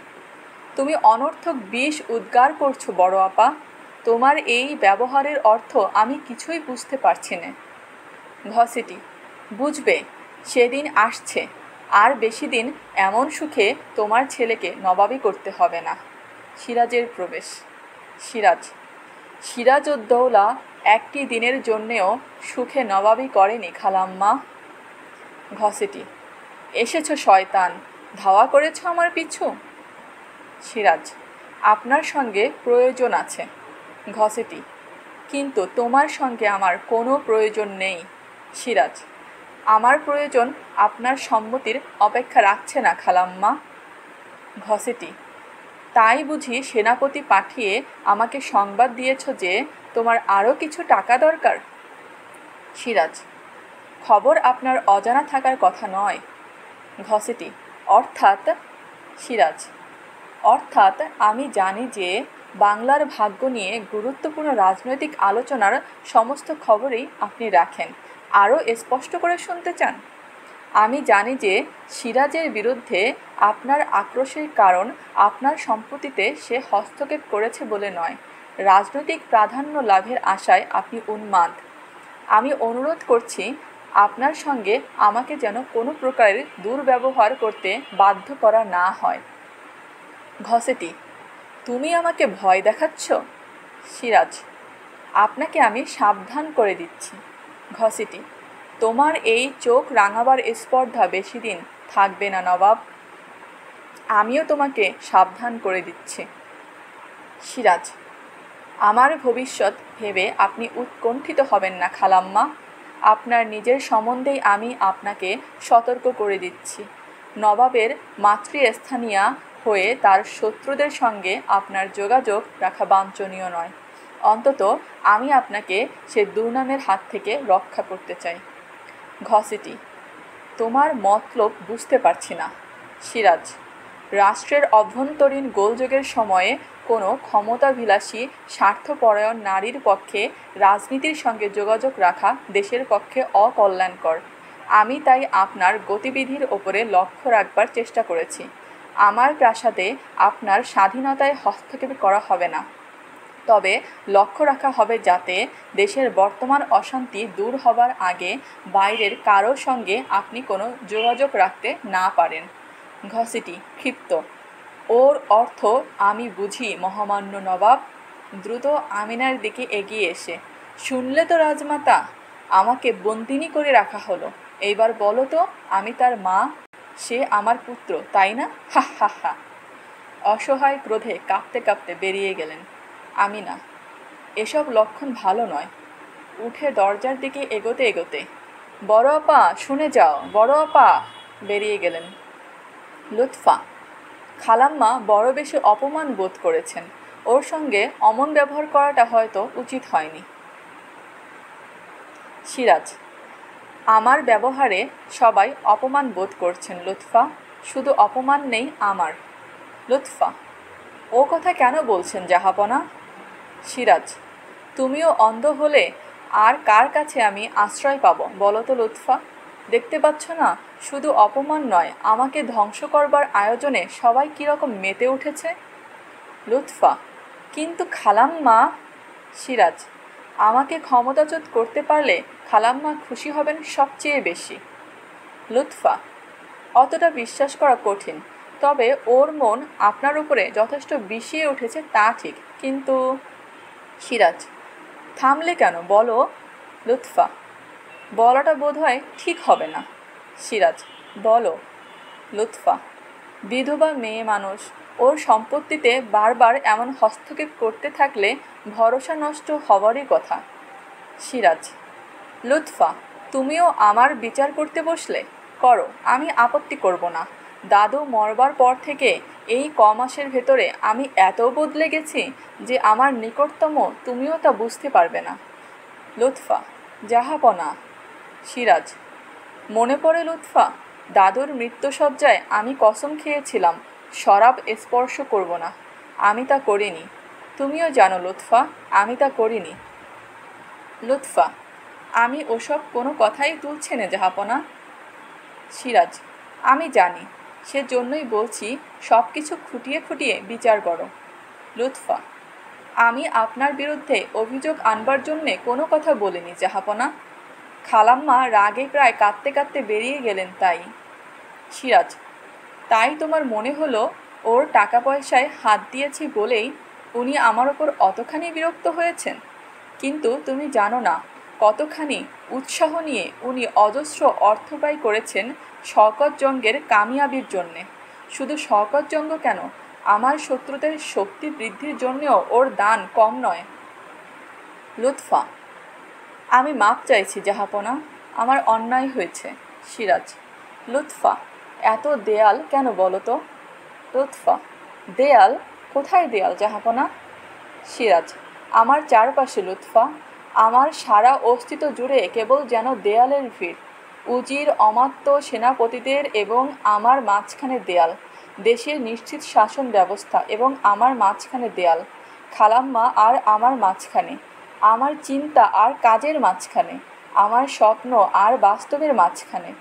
তুমি অনর্থক বিষ উদ্গার করছো বড় আপা। তোমার এই ব্যবহারের অর্থ আমি কিছুই বুঝতে পারছি না। ঘসেটি, বুঝবে, সেদিন আসছে। আর বেশি দিন এমন সুখে তোমার ছেলেকে নবাবী করতে হবে না। সিরাজের প্রবেশ। সিরাজ, সিরাজউদ্দৌলা একটি দিনের জন্যেও সুখে নবাবী করেনি খালাম্মা। ঘসেটি, এসেছ শয়তান, ধাওয়া করেছ আমার পিছু। সিরাজ, আপনার সঙ্গে প্রয়োজন আছে। ঘসেটি, কিন্তু তোমার সঙ্গে আমার কোনো প্রয়োজন নেই। সিরাজ, আমার প্রয়োজন আপনার সম্মতির অপেক্ষা রাখছে না খালাম্মা। ঘসেটি, তাই বুঝি সেনাপতি পাঠিয়ে আমাকে সংবাদ দিয়েছ যে তোমার আরও কিছু টাকা দরকার? সিরাজ, খবর আপনার অজানা থাকার কথা নয়। ঘসেটি, অর্থাৎ? সিরাজ, অর্থাৎ আমি জানি যে বাংলার ভাগ্য নিয়ে গুরুত্বপূর্ণ রাজনৈতিক আলোচনার সমস্ত খবরই আপনি রাখেন। আরও স্পষ্ট করে শুনতে চান? আমি জানি যে সিরাজের বিরুদ্ধে আপনার আক্রোশের কারণ আপনার সম্পত্তিতে সে হস্তক্ষেপ করেছে বলে নয়, রাজনৈতিক প্রাধান্য লাভের আশায় আপনি উন্মাদ। আমি অনুরোধ করছি আপনার সঙ্গে আমাকে যেন কোনো প্রকারের দুর্ব্যবহার করতে বাধ্য করা না হয়। ঘসেটি, তুমি আমাকে ভয় দেখাচ্ছ? সিরাজ, আপনাকে আমি সাবধান করে দিচ্ছি। ঘসেটি, তোমার এই চোখ রাঙাবার স্পর্ধা বেশি দিন থাকবে না নবাব। আমিও তোমাকে সাবধান করে দিচ্ছি। সিরাজ, আমার ভবিষ্যৎ ভেবে আপনি উৎকণ্ঠিত হবেন না খালাম্মা। আপনার নিজের সম্বন্ধেই আমি আপনাকে সতর্ক করে দিচ্ছি। নবাবের মাতৃস্থানীয়া হয়ে তার শত্রুদের সঙ্গে আপনার যোগাযোগ রাখা বাঞ্ছনীয় নয়। অন্তত আমি আপনাকে সে দুর্নামের হাত থেকে রক্ষা করতে চাই। ঘসেটি, তোমার মতলব বুঝতে পারছি না। সিরাজ, রাষ্ট্রের অভ্যন্তরীণ গোলযোগের সময়ে কোনো ক্ষমতাভিলাষী স্বার্থপরায়ণ নারীর পক্ষে রাজনীতির সঙ্গে যোগাযোগ রাখা দেশের পক্ষে অকল্যাণকর। আমি তাই আপনার গতিবিধির ওপরে লক্ষ্য রাখবার চেষ্টা করেছি। আমার প্রাসাদে আপনার স্বাধীনতায় হস্তক্ষেপ করা হবে না, তবে লক্ষ্য রাখা হবে যাতে দেশের বর্তমান অশান্তি দূর হবার আগে বাইরের কারো সঙ্গে আপনি কোনো যোগাযোগ রাখতে না পারেন। ঘসেটি ক্ষিপ্ত, ওর অর্থ আমি বুঝি মহামান্য নবাব। দ্রুত আমিনার দিকে এগিয়ে এসে, শুনলে তো রাজমাতা, আমাকে বন্দিনী করে রাখা হলো। এইবার বলো তো আমি তার মা, সে আমার পুত্র, তাই না? হা হা হা। অসহায় ক্রোধে কাঁপতে কাঁপতে বেরিয়ে গেলেন। আমিনা, এসব লক্ষণ ভালো নয়। উঠে দরজার দিকে এগোতে এগোতে, বড় আপা শুনে যাও, বড় আপা, বেরিয়ে গেলেন। লুৎফা, খালাম্মা বড় বেশি অপমান বোধ করেছেন। ওর সঙ্গে অমন ব্যবহার করাটা হয়তো উচিত হয়নি। সিরাজ, আমার ব্যবহারে সবাই অপমান বোধ করছেন লুৎফা, শুধু অপমান নেই আমার। লুৎফা, ও কথা কেন বলছেন জাহাপনা? সিরাজ, তুমিও অন্ধ হলে আর কার কাছে আমি আশ্রয় পাবো বলো তো লুৎফা? দেখতে পাচ্ছ না, শুধু অপমান নয়, আমাকে ধ্বংস করবার আয়োজনে সবাই কীরকম মেতে উঠেছে। লুৎফা, কিন্তু খালাম্মা। সিরাজ, আমাকে ক্ষমতাচ্যুত করতে পারলে খালাম্মা খুশি হবেন সবচেয়ে বেশি। লুৎফা, অতটা বিশ্বাস করা কঠিন, তবে ওর মন আপনার উপরে যথেষ্ট বিষিয়ে উঠেছে তা ঠিক, কিন্তু। সিরাজ, থামলে কেন, বলো। লুৎফা, বলাটা বোধহয় ঠিক হবে না। সিরাজ, বলো। লুৎফা, বিধবা মেয়ে মানুষ, ওর সম্পত্তিতে বারবার এমন হস্তক্ষেপ করতে থাকলে ভরসা নষ্ট হবারই কথা। সিরাজ, লুৎফা, তুমিও আমার বিচার করতে বসলে? করো, আমি আপত্তি করব না। দাদু মরবার পর থেকে এই কমাসের ভেতরে আমি এত বদলে গেছি যে আমার নিকটতম তুমিও তা বুঝতে পারবে না। লুৎফা: জাহাপনা। সিরাজ: মনে পড়ে লুৎফা, দাদুর মৃত্যুশয্যায় আমি কসম খেয়েছিলাম শরাব স্পর্শ করব না। আমি তা করিনি। তুমিও জানো লুৎফা, আমি তা করিনি। লুৎফা: আমি ওসব কোনো কথাই তুলছে না জাহাপনা। সিরাজ: আমি জানি, সেজন্যই বলছি সব কিছু খুঁটিয়ে খুঁটিয়ে বিচার করো। লুৎফা: আমি আপনার বিরুদ্ধে অভিযোগ আনবার জন্যে কোনো কথা বলিনি জাহাপনা। খালাম্মা রাগে প্রায় কাঁদতে কাঁদতে বেরিয়ে গেলেন তাই। সিরাজ: তাই তোমার মনে হলো ওর টাকা পয়সায় হাত দিয়েছি বলেই উনি আমার ওপর অতখানি বিরক্ত হয়েছেন? কিন্তু তুমি জানো না কতখানি উৎসাহ নিয়ে উনি অজস্র অর্থ ব্যয় করেছেন শওকত জঙ্গের কামিয়াবির জন্যে। শুধু শওকত জঙ্গ কেন, আমার শত্রুদের শক্তি বৃদ্ধির জন্যেও ওর দান কম নয়। লুৎফা: আমি মাপ চাইছি জাহাপনা, আমার অন্যায় হয়েছে। সিরাজ: লুৎফা: এত দেয়াল কেন বলো তো? লুৎফা: দেয়াল? কোথায় দেয়াল জাহাপনা? সিরাজ: আমার চারপাশে লুৎফা, আমার সারা অস্তিত্ব জুড়ে কেবল যেন দেয়ালের ভিড়। উজির অমাত্য সেনাপতিদের এবং আমার মাঝখানে দেয়াল। দেশের নিশ্চিত শাসন ব্যবস্থা এবং আমার মাঝখানে দেয়াল। খালাম্মা আর আমার মাঝখানে, আমার চিন্তা আর কাজের মাঝখানে, আমার স্বপ্ন আর বাস্তবের মাঝখানে,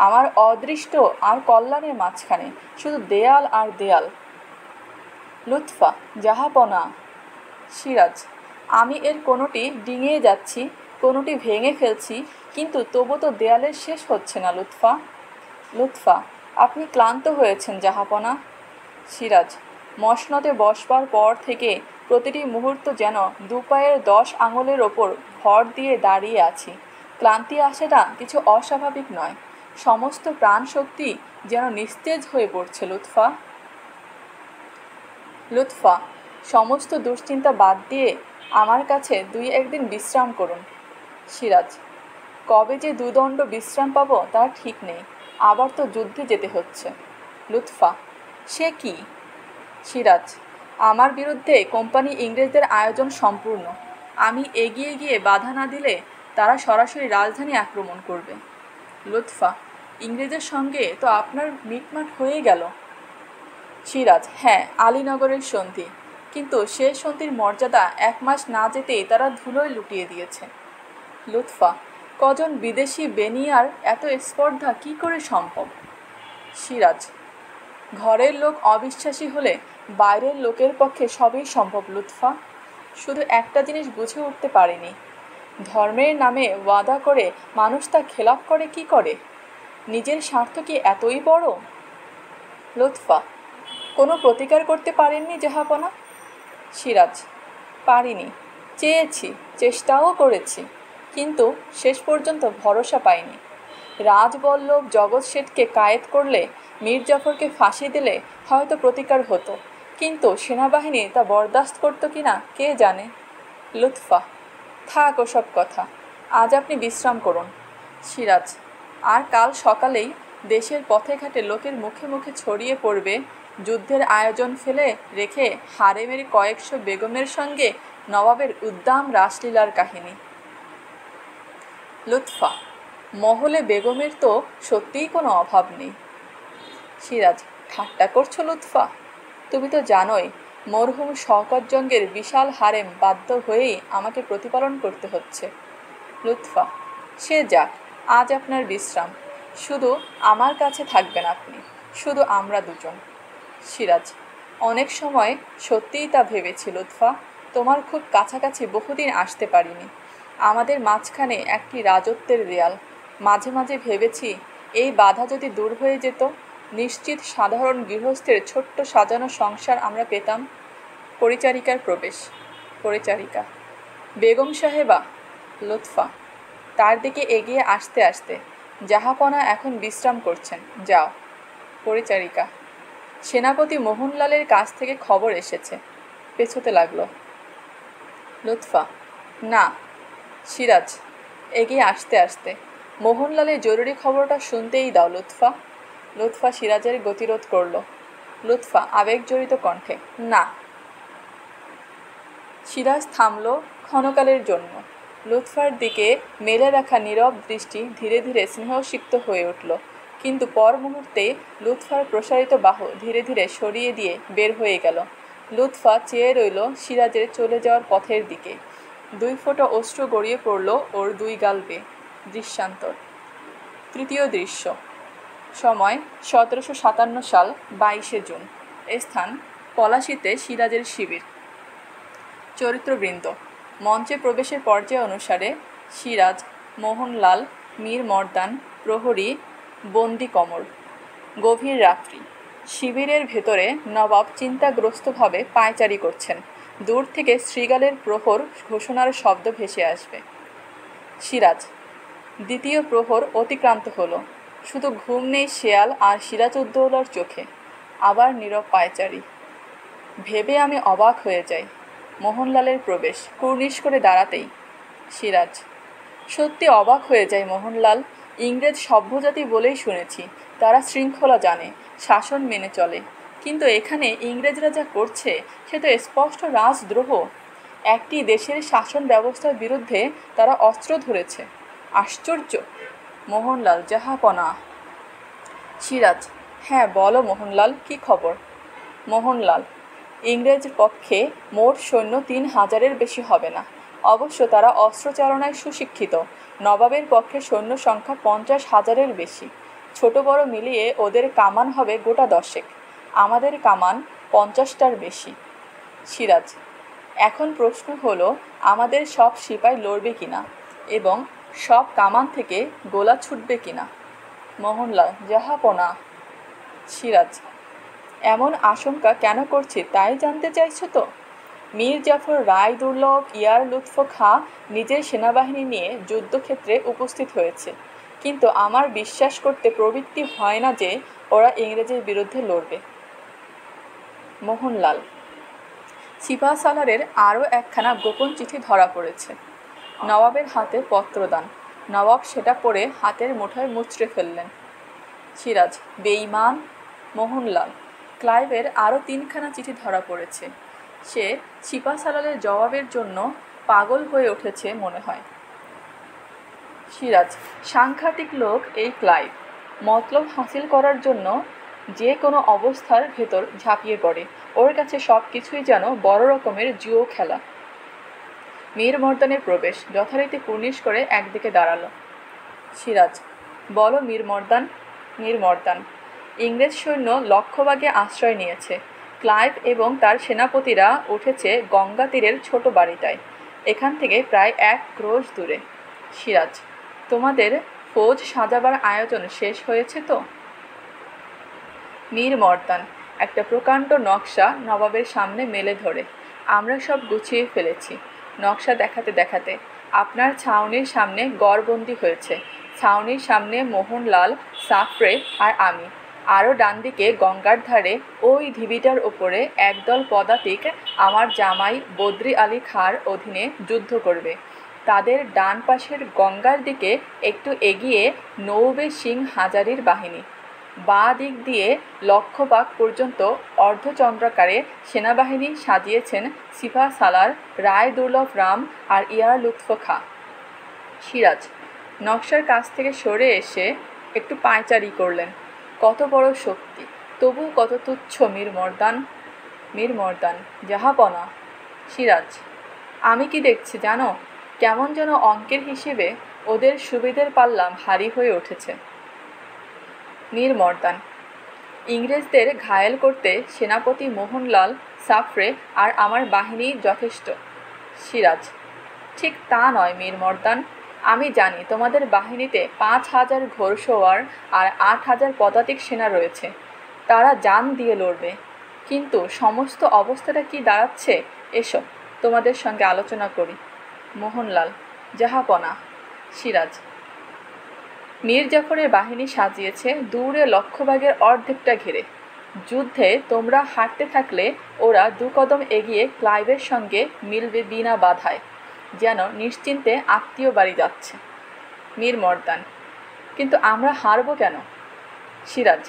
আমার অদৃষ্ট আর কল্যাণের মাঝখানে শুধু দেয়াল আর দেয়াল। লুৎফা: জাহাপনা। সিরাজ: আমি এর কোনোটি ডিঙিয়ে যাচ্ছি, কোনোটি ভেঙে ফেলছি, কিন্তু তবু তো দেয়ালের শেষ হচ্ছে না লুৎফা। লুৎফা: আপনি ক্লান্ত হয়েছেন জাহাপনা। সিরাজ: মসনদে বসবার পর থেকে প্রতিটি মুহূর্ত যেন দুপায়ের 10 আঙুলের ওপর ভর দিয়ে দাঁড়িয়ে আছি। ক্লান্তি আসাটা কিছু অস্বাভাবিক নয়, সমস্ত প্রাণশক্তি যেন নিস্তেজ হয়ে পড়ছে লুৎফা। লুৎফা: সমস্ত দুশ্চিন্তা বাদ দিয়ে আমার কাছে 2-1 দিন বিশ্রাম করুন। সিরাজ: কবে যে দুদণ্ড বিশ্রাম পাবো তার ঠিক নেই, আবার তো যুদ্ধে যেতে হচ্ছে। লুৎফা: সে কি? সিরাজ: আমার বিরুদ্ধে কোম্পানি ইংরেজদের আয়োজন সম্পূর্ণ। আমি এগিয়ে গিয়ে বাধা না দিলে তারা সরাসরি রাজধানী আক্রমণ করবে। লুৎফা: ইংরেজের সঙ্গে তো আপনার মিটমাট হয়ে গেল। সিরাজ: হ্যাঁ, আলীনগরের সন্ধি, কিন্তু সে সন্ধির মর্যাদা 1 মাস না যেতেই তারা ধুলোয় লুটিয়ে দিয়েছে। লুৎফা: কজন বিদেশি বেনিয়ার এত স্পর্ধা কি করে সম্ভব? সিরাজ: ঘরের লোক অবিশ্বাসী হলে বাইরের লোকের পক্ষে সবই সম্ভব লুৎফা। শুধু একটা জিনিস বুঝে উঠতে পারিনি, ধর্মের নামে ওয়াদা করে মানুষ তা খেলাপ করে কি করে? নিজের স্বার্থ কি এতই বড়? লুৎফা: কোনো প্রতিকার করতে পারেননি জাহাপনা? সিরাজ: পারিনি, চেয়েছি, চেষ্টাও করেছি, কিন্তু শেষ পর্যন্ত ভরসা পাইনি। রাজবল্লভ জগৎ শেঠকে কায়েদ করলে, মীর জাফরকে ফাঁসি দিলে হয়তো প্রতিকার হতো, কিন্তু সেনাবাহিনী তা বরদাস্ত করত কি না কে জানে। লুৎফা: থাক ওসব কথা, আজ আপনি বিশ্রাম করুন। সিরাজ: আর কাল সকালেই দেশের পথে ঘাটে লোকের মুখে মুখে ছড়িয়ে পড়বে যুদ্ধের আয়োজন ফেলে রেখে হারেমের কয়েকশো বেগমের সঙ্গে নবাবের উদ্দাম রাসলীলার কাহিনী। লুৎফা: মহলে বেগমের তো সত্যিই কোনো অভাব নেই। সিরাজ: ঠাট্টা করছো লুৎফা? তুমি তো জানোই মরহুম শওকত জঙ্গের বিশাল হারেম বাধ্য হয়েই আমাকে প্রতিপালন করতে হচ্ছে। লুৎফা: সে যাক, আজ আপনার বিশ্রাম, শুধু আমার কাছে থাকবেন আপনি, শুধু আমরা দুজন। সিরাজ: অনেক সময় সত্যিই তা ভেবেছি লুৎফা, তোমার খুব কাছাকাছি বহুদিন আসতে পারিনি। আমাদের মাঝখানে একটি রাজত্বের দেয়াল। মাঝে মাঝে ভেবেছি এই বাধা যদি দূর হয়ে যেত, নিশ্চিত সাধারণ গৃহস্থের ছোট্ট সাজানো সংসার আমরা পেতাম। পরিচারিকার প্রবেশ। পরিচারিকা: বেগম সাহেবা। লুৎফা তার দিকে এগিয়ে আসতে আসতে: জাহাপনা এখন বিশ্রাম করছেন, যাও। পরিচারিকা: সেনাপতি মোহনলালের কাছ থেকে খবর এসেছে। পেছোতে লাগলো। লুৎফা: না। সিরাজ এগিয়ে আসতে আসতে: মোহনলালের জরুরি খবরটা শুনতেই দাও লুৎফা। লুৎফা সিরাজের গতিরোধ করল। লুৎফা আবেগজড়িত কণ্ঠে, না। সিরাজ থামল ক্ষণকালের জন্য। লুৎফার দিকে মেলে রাখা নীরব দৃষ্টি ধীরে ধীরে স্নেহসিক্ত হয়ে উঠল, কিন্তু পর মুহূর্তে লুৎফার প্রসারিত বাহু ধীরে ধীরে সরিয়ে দিয়ে বের হয়ে গেল। লুৎফা চেয়ে রইল সিরাজের চলে যাওয়ার পথের দিকে। 2 ফোঁটা অশ্রু গড়িয়ে পড়ল ওর 2 গাল বেয়ে। দৃশ্যান্তর। তৃতীয় দৃশ্য। সময় 1757 সাল 22শে জুন। স্থান পলাশীতে সিরাজের শিবির। চরিত্রবৃন্দ। মঞ্চে প্রবেশের পর্যায় অনুসারে সিরাজ, মোহনলাল, মীর মর্দান, প্রহরী, বন্দি কমর। গভীর রাত্রি। শিবিরের ভেতরে নবাব চিন্তাগ্রস্তভাবে পায়চারি করছেন। দূর থেকে শৃগালের প্রহর ঘোষণার শব্দ ভেসে আসবে। সিরাজ। দ্বিতীয় প্রহর অতিক্রান্ত হলো। শুধু ঘুম নেই শেয়াল আর সিরাজউদ্দৌলার চোখে। আবার নীরব পায়চারি। ভেবে আমি অবাক হয়ে যাই। মোহনলালের প্রবেশ। কুর্নিশ করে দাঁড়াতেই সিরাজ। সত্যি অবাক হয়ে যায় মোহনলাল। ইংরেজ সভ্যজাতি বলেই শুনেছি, তারা শৃঙ্খলা জানে, শাসন মেনে চলে, কিন্তু এখানে ইংরেজরা যা করছে সে তো স্পষ্ট রাজদ্রোহ। একটি দেশের শাসন ব্যবস্থার বিরুদ্ধে তারা অস্ত্র ধরেছে। আশ্চর্য। মোহনলাল, জাহাপনা। সিরাজ। হ্যাঁ বলো মোহনলাল, কী খবর? মোহনলাল। ইংরেজ পক্ষে মোট সৈন্য 3000-এর বেশি হবে না। অবশ্য তারা অস্ত্রচালনায় সুশিক্ষিত। নবাবের পক্ষে সৈন্য সংখ্যা 50,000-এর বেশি। ছোট বড় মিলিয়ে ওদের কামান হবে গোটা 10। আমাদের কামান 50টার বেশি। সিরাজ। এখন প্রশ্ন হলো, আমাদের সব সিপাই লড়বে কিনা এবং সব কামান থেকে গোলা ছুটবে কিনা? মোহনলাল, জাহাপনা। সিরাজ। এমন আশঙ্কা কেন করছি তাই জানতে চাইছো তো? মীর জাফর রায়দুর্লভ ইয়ার লুৎফ খাঁ নিজের সেনাবাহিনী নিয়ে যুদ্ধক্ষেত্রে উপস্থিত হয়েছে, কিন্তু আমার বিশ্বাস করতে প্রবৃত্তি হয় না যে ওরা ইংরেজের বিরুদ্ধে লড়বে। মোহনলাল। সিপাহসালারের আরও একখানা গোপন চিঠি ধরা পড়েছে। নবাবের হাতে পত্রদান। নবাব সেটা পড়ে হাতের মুঠোয় মুচড়ে ফেললেন। সিরাজ। বেঈমান। মোহনলাল। ক্লাইভের আরও 3খানা চিঠি ধরা পড়েছে। সে সিপাহসালারের জবাবের জন্য পাগল হয়ে উঠেছে মনে হয়। সিরাজ। সাংঘাতিক লোক এই ক্লাইভ। মতলব হাসিল করার জন্য যে কোনো অবস্থার ভেতর ঝাঁপিয়ে পড়ে। ওর কাছে সব কিছুই যেন বড় রকমের জুয়ো খেলা। মীর মর্দানের প্রবেশ। যথারীতি কুর্নিশ করে একদিকে দাঁড়ালো। সিরাজ। বলো মীর মর্দান। মীর মর্দান। ইংরেজ সৈন্য লক্ষভাগে আশ্রয় নিয়েছে। ক্লাইভ এবং তার সেনাপতিরা উঠেছে গঙ্গা তীরের ছোট বাড়িটায়, এখান থেকে প্রায় 1 ক্রোশ দূরে। সিরাজ। তোমাদের ফৌজ সাজাবার আয়োজন শেষ হয়েছে তো? মীর মর্দান একটা প্রকাণ্ড নকশা নবাবের সামনে মেলে ধরে। আমরা সব গুছিয়ে ফেলেছি। নকশা দেখাতে দেখাতে। আপনার ছাউনির সামনে গড়বন্দি হয়েছে। ছাউনির সামনে মোহনলাল, সাফরে আর আমি। আরও ডান দিকে গঙ্গার ধারে ওই ঢিবিটার ওপরে একদল পদাতিক আমার জামাই বদ্রি আলী খাঁর অধীনে যুদ্ধ করবে। তাদের ডান পাশের গঙ্গার দিকে একটু এগিয়ে নৌবে সিং হাজারির বাহিনী। বাঁ দিক দিয়ে লক্ষবাগ পর্যন্ত অর্ধচন্দ্রাকারে সেনাবাহিনী সাজিয়েছেন সিপাহসালার, রায়দুর্লভ রাম আর ইয়ার লুৎফ খাঁ। সিরাজ। নকশার কাছ থেকে সরে এসে একটু পায়চারি করলেন। কত বড় শক্তি, তবু কত তুচ্ছ মীর মর্দান। মীর মর্দান। জাহাপনা। সিরাজ। আমি কি দেখছি জানো? কেমন যেন অঙ্কের হিসেবে ওদের সুবিধের পাল্লা ভারী হয়ে উঠেছে। মীর মর্দান। ইংরেজদের ঘায়েল করতে সেনাপতি মোহনলাল, সাফরে আর আমার বাহিনী যথেষ্ট। সিরাজ। ঠিক তা নয় মীর মর্দান। আমি জানি তোমাদের বাহিনীতে 5000 ঘোড়সওয়ার আর 8000 পদাতিক সেনা রয়েছে। তারা জান দিয়ে লড়বে। কিন্তু সমস্ত অবস্থাটা কি দাঁড়াচ্ছে এসো তোমাদের সঙ্গে আলোচনা করি। মোহনলাল। জাহাপনা। সিরাজ। মীর জাফরের বাহিনী সাজিয়েছে দূরে লক্ষভাগের অর্ধেকটা ঘিরে। যুদ্ধে তোমরা হাঁটতে থাকলে ওরা 2 কদম এগিয়ে ক্লাইভের সঙ্গে মিলবে বিনা বাধায়, যেন নিশ্চিন্তে আত্মীয় বাড়ি যাচ্ছে। মীর মর্দান। কিন্তু আমরা হারবো কেন? সিরাজ,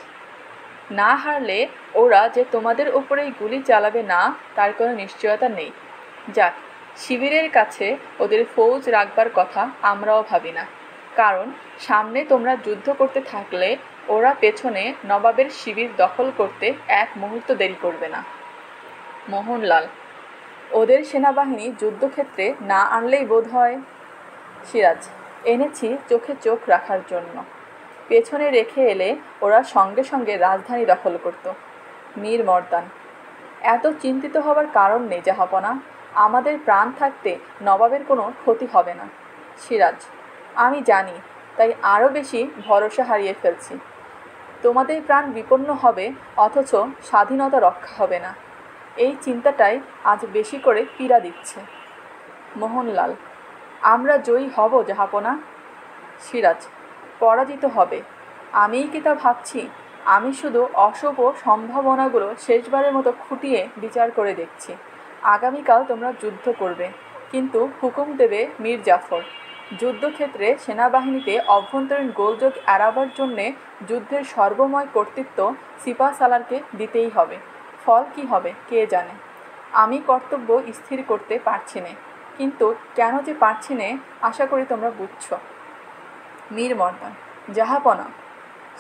না হারলে ওরা যে তোমাদের উপরেই গুলি চালাবে না তার কোনো নিশ্চয়তা নেই। যাক, শিবিরের কাছে ওদের ফৌজ রাখবার কথা আমরাও ভাবি না, কারণ সামনে তোমরা যুদ্ধ করতে থাকলে ওরা পেছনে নবাবের শিবির দখল করতে এক মুহূর্ত দেরি করবে না। মোহনলাল, ওদের সেনাবাহিনী যুদ্ধক্ষেত্রে না আনলেই বোধ হয়। সিরাজ, এনেছি চোখে চোখ রাখার জন্য। পেছনে রেখে এলে ওরা সঙ্গে সঙ্গে রাজধানী দখল করত। মীর মর্দান, এত চিন্তিত হবার কারণ নেই জাহাপনা, আমাদের প্রাণ থাকতে নবাবের কোনো ক্ষতি হবে না। সিরাজ, আমি জানি, তাই আরও বেশি ভরসা হারিয়ে ফেলছি। তোমাদের প্রাণ বিপন্ন হবে অথচ স্বাধীনতা রক্ষা হবে না, এই চিন্তাটাই আজ বেশি করে পীড়া দিচ্ছে। মোহনলাল, আমরা জয়ী হব জাহাপনা। সিরাজ, পরাজিত হবে। আমিই কি তা ভাবছি? আমি শুধু অশুভ সম্ভাবনাগুলো শেষবারের মতো খুঁটিয়ে বিচার করে দেখছি। আগামীকাল তোমরা যুদ্ধ করবে, কিন্তু হুকুম দেবে মীর জাফর। যুদ্ধক্ষেত্রে সেনাবাহিনীতে অভ্যন্তরীণ গোলযোগ এড়াবার জন্যে যুদ্ধের সর্বময় কর্তৃত্ব সিপাহ সালারকে দিতেই হবে। ফল কি হবে কে জানে। আমি কর্তব্য স্থির করতে পারছি নে, কিন্তু কেন যে পারছি নে আশা করি তোমরা বুঝছ। মীর মর্দান, জাহাপনা।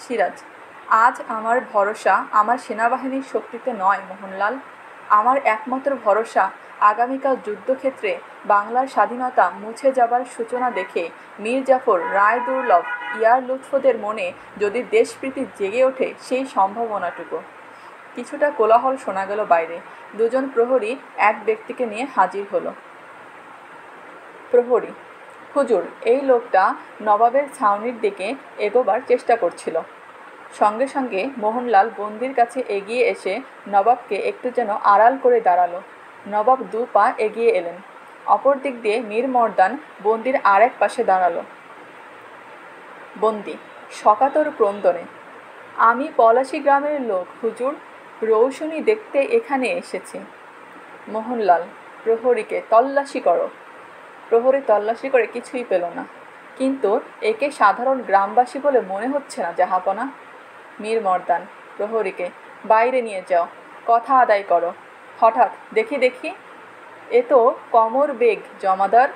সিরাজ, আজ আমার ভরসা আমার সেনাবাহিনীর শক্তিতে নয় মোহনলাল, আমার একমাত্র ভরসা আগামীকাল যুদ্ধক্ষেত্রে বাংলার স্বাধীনতা মুছে যাবার সূচনা দেখে মীর জাফর রায় দুর্লভ ইয়ার লুৎফদের মনে যদি দেশপ্রীতি জেগে ওঠে সেই সম্ভাবনাটুকু। কিছুটা কোলাহল শোনা গেল বাইরে। দুজন প্রহরী এক ব্যক্তিকে নিয়ে হাজির হলো। প্রহরী, হুজুর, এই লোকটা নবাবের ছাউনির দিকে এগোবার চেষ্টা করছিল। সঙ্গে সঙ্গে মোহনলাল বন্দির কাছে এগিয়ে এসে নবাবকে একটু যেন আড়াল করে দাঁড়ালো। নবাব 2 পা এগিয়ে এলেন। অপর দিক দিয়ে মীর মর্দান বন্দির আরেক পাশে দাঁড়ালো। বন্দি শকাতর ক্রন্দনে, আমি পলাশী গ্রামের লোক হুজুর, রৌশনী দেখতে এখানে এসেছি। মোহনলাল প্রহরীকে, তল্লাশি করো। প্রহরী তল্লাশি করে কিছুই পেল না, কিন্তু একে সাধারণ গ্রামবাসী বলে মনে হচ্ছে না জাহাপনা। মীর মর্দান প্রহরীকে, বাইরে নিয়ে যাও, কথা আদায় করো। হঠাৎ দেখি দেখি, এ তো কমর বেগ জমাদার।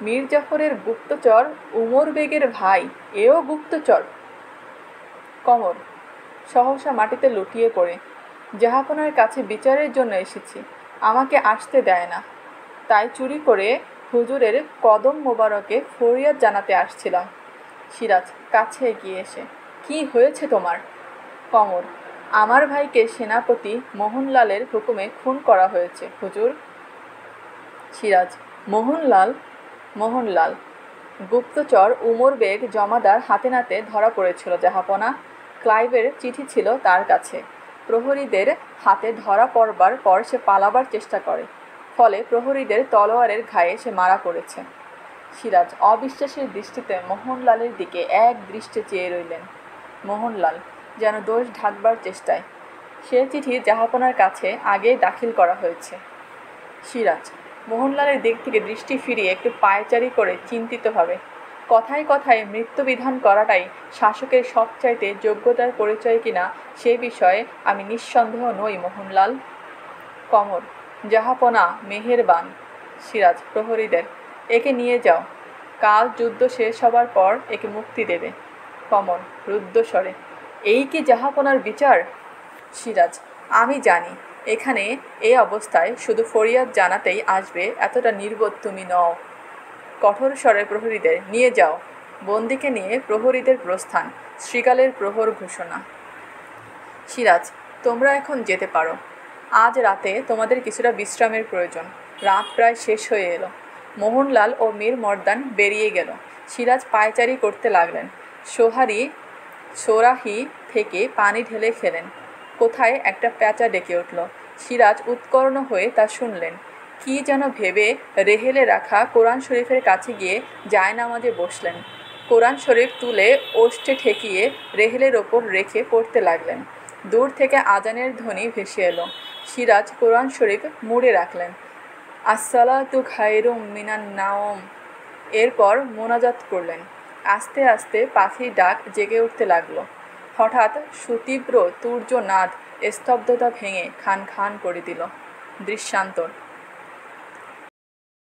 মীর জাফরের গুপ্তচর উমর বেগের ভাই, এও গুপ্তচর? কমর সহসা মাটিতে লুটিয়ে পড়ে, জাহাপনার কাছে বিচারের জন্য এসেছি, আমাকে আসতে দেয় না, তাই চুরি করে হুজুরের কদম মোবারকে ফরিয়াদ জানাতে আসছিলাম। সিরাজ কাছে এগিয়ে এসে, কি হয়েছে তোমার? কমর, আমার ভাইকে সেনাপতি মোহনলালের হুকুমে খুন করা হয়েছে হুজুর। সিরাজ, মোহনলাল? মোহনলাল গুপ্তচর উমর বেগ জমাদার হাতে নাতে ধরা পড়েছিল জাহাপনা। ক্লাইভের চিঠি ছিল তার কাছে। প্রহরীদের হাতে ধরা পড়বার পর সে পালাবার চেষ্টা করে, ফলে প্রহরীদের তলোয়ারের ঘায়ে সে মারা পড়েছে। সিরাজ অবিশ্বাসের দৃষ্টিতে মোহনলালের দিকে এক দৃষ্টে চেয়ে রইলেন। মোহনলাল যেন দোষ ঢাকবার চেষ্টায়, সে চিঠি জাহাপনার কাছে আগেই দাখিল করা হয়েছে। সিরাজ মোহনলালের দিক থেকে দৃষ্টি ফিরিয়ে একটু পায়চারি করে চিন্তিতভাবে, কথায় কথায় মৃত্যুবিধান করাটাই শাসকের সবচাইতে যোগ্যতার পরিচয় কিনা সে বিষয়ে আমি নিঃসন্দেহ নই মোহনলাল। কমর, জাহাপনা মেহেরবান। সিরাজ প্রহরীদের, একে নিয়ে যাও, কাল যুদ্ধ শেষ হবার পর একে মুক্তি দেবে। কমর রুদ্ধস্বরে, এই কি জাহাপনার বিচার? সিরাজ, আমি জানি এখানে এই অবস্থায় শুধু ফরিয়াদ জানাতেই আসবে এতটা নির্বোধ তুমি নও। কঠোর স্বরে প্রহরীদের, নিয়ে যাও। বন্দিকে নিয়ে প্রহরীদের প্রস্থান, শ্রীকালের প্রহর ঘোষণা। সিরাজ, তোমরা এখন যেতে পারো। আজ রাতে তোমাদের কিছুটা বিশ্রামের প্রয়োজন। রাত প্রায় শেষ হয়ে এলো। মোহনলাল ও মীর মর্দান বেরিয়ে গেল। সিরাজ পায়চারি করতে লাগলেন। সোরাহি থেকে পানি ঢেলে খেলেন। কোথায় একটা প্যাঁচা ডেকে উঠল। সিরাজ উৎকর্ণ হয়ে তা শুনলেন। কি যেন ভেবে রেহেলে রাখা কোরআন শরীফের কাছে গিয়ে জায়নামাজে বসলেন। কোরআন শরীফ তুলে ওষ্ঠে ঠেকিয়ে রেহেলের ওপর রেখে পড়তে লাগলেন। দূর থেকে আজানের ধ্বনি ভেসে এলো। সিরাজ কোরআন শরীফ মুড়ে রাখলেন। আসসালাতু খায়রুম মিনান নাওম। এরপর মোনাজাত করলেন, আস্তে আস্তে পাখির ডাক জেগে উঠতে লাগলো। হঠাৎ সুতীব্র তুর্যনাদ স্তব্ধতা ভেঙে খান খান করে দিল। দৃশ্যান্তর।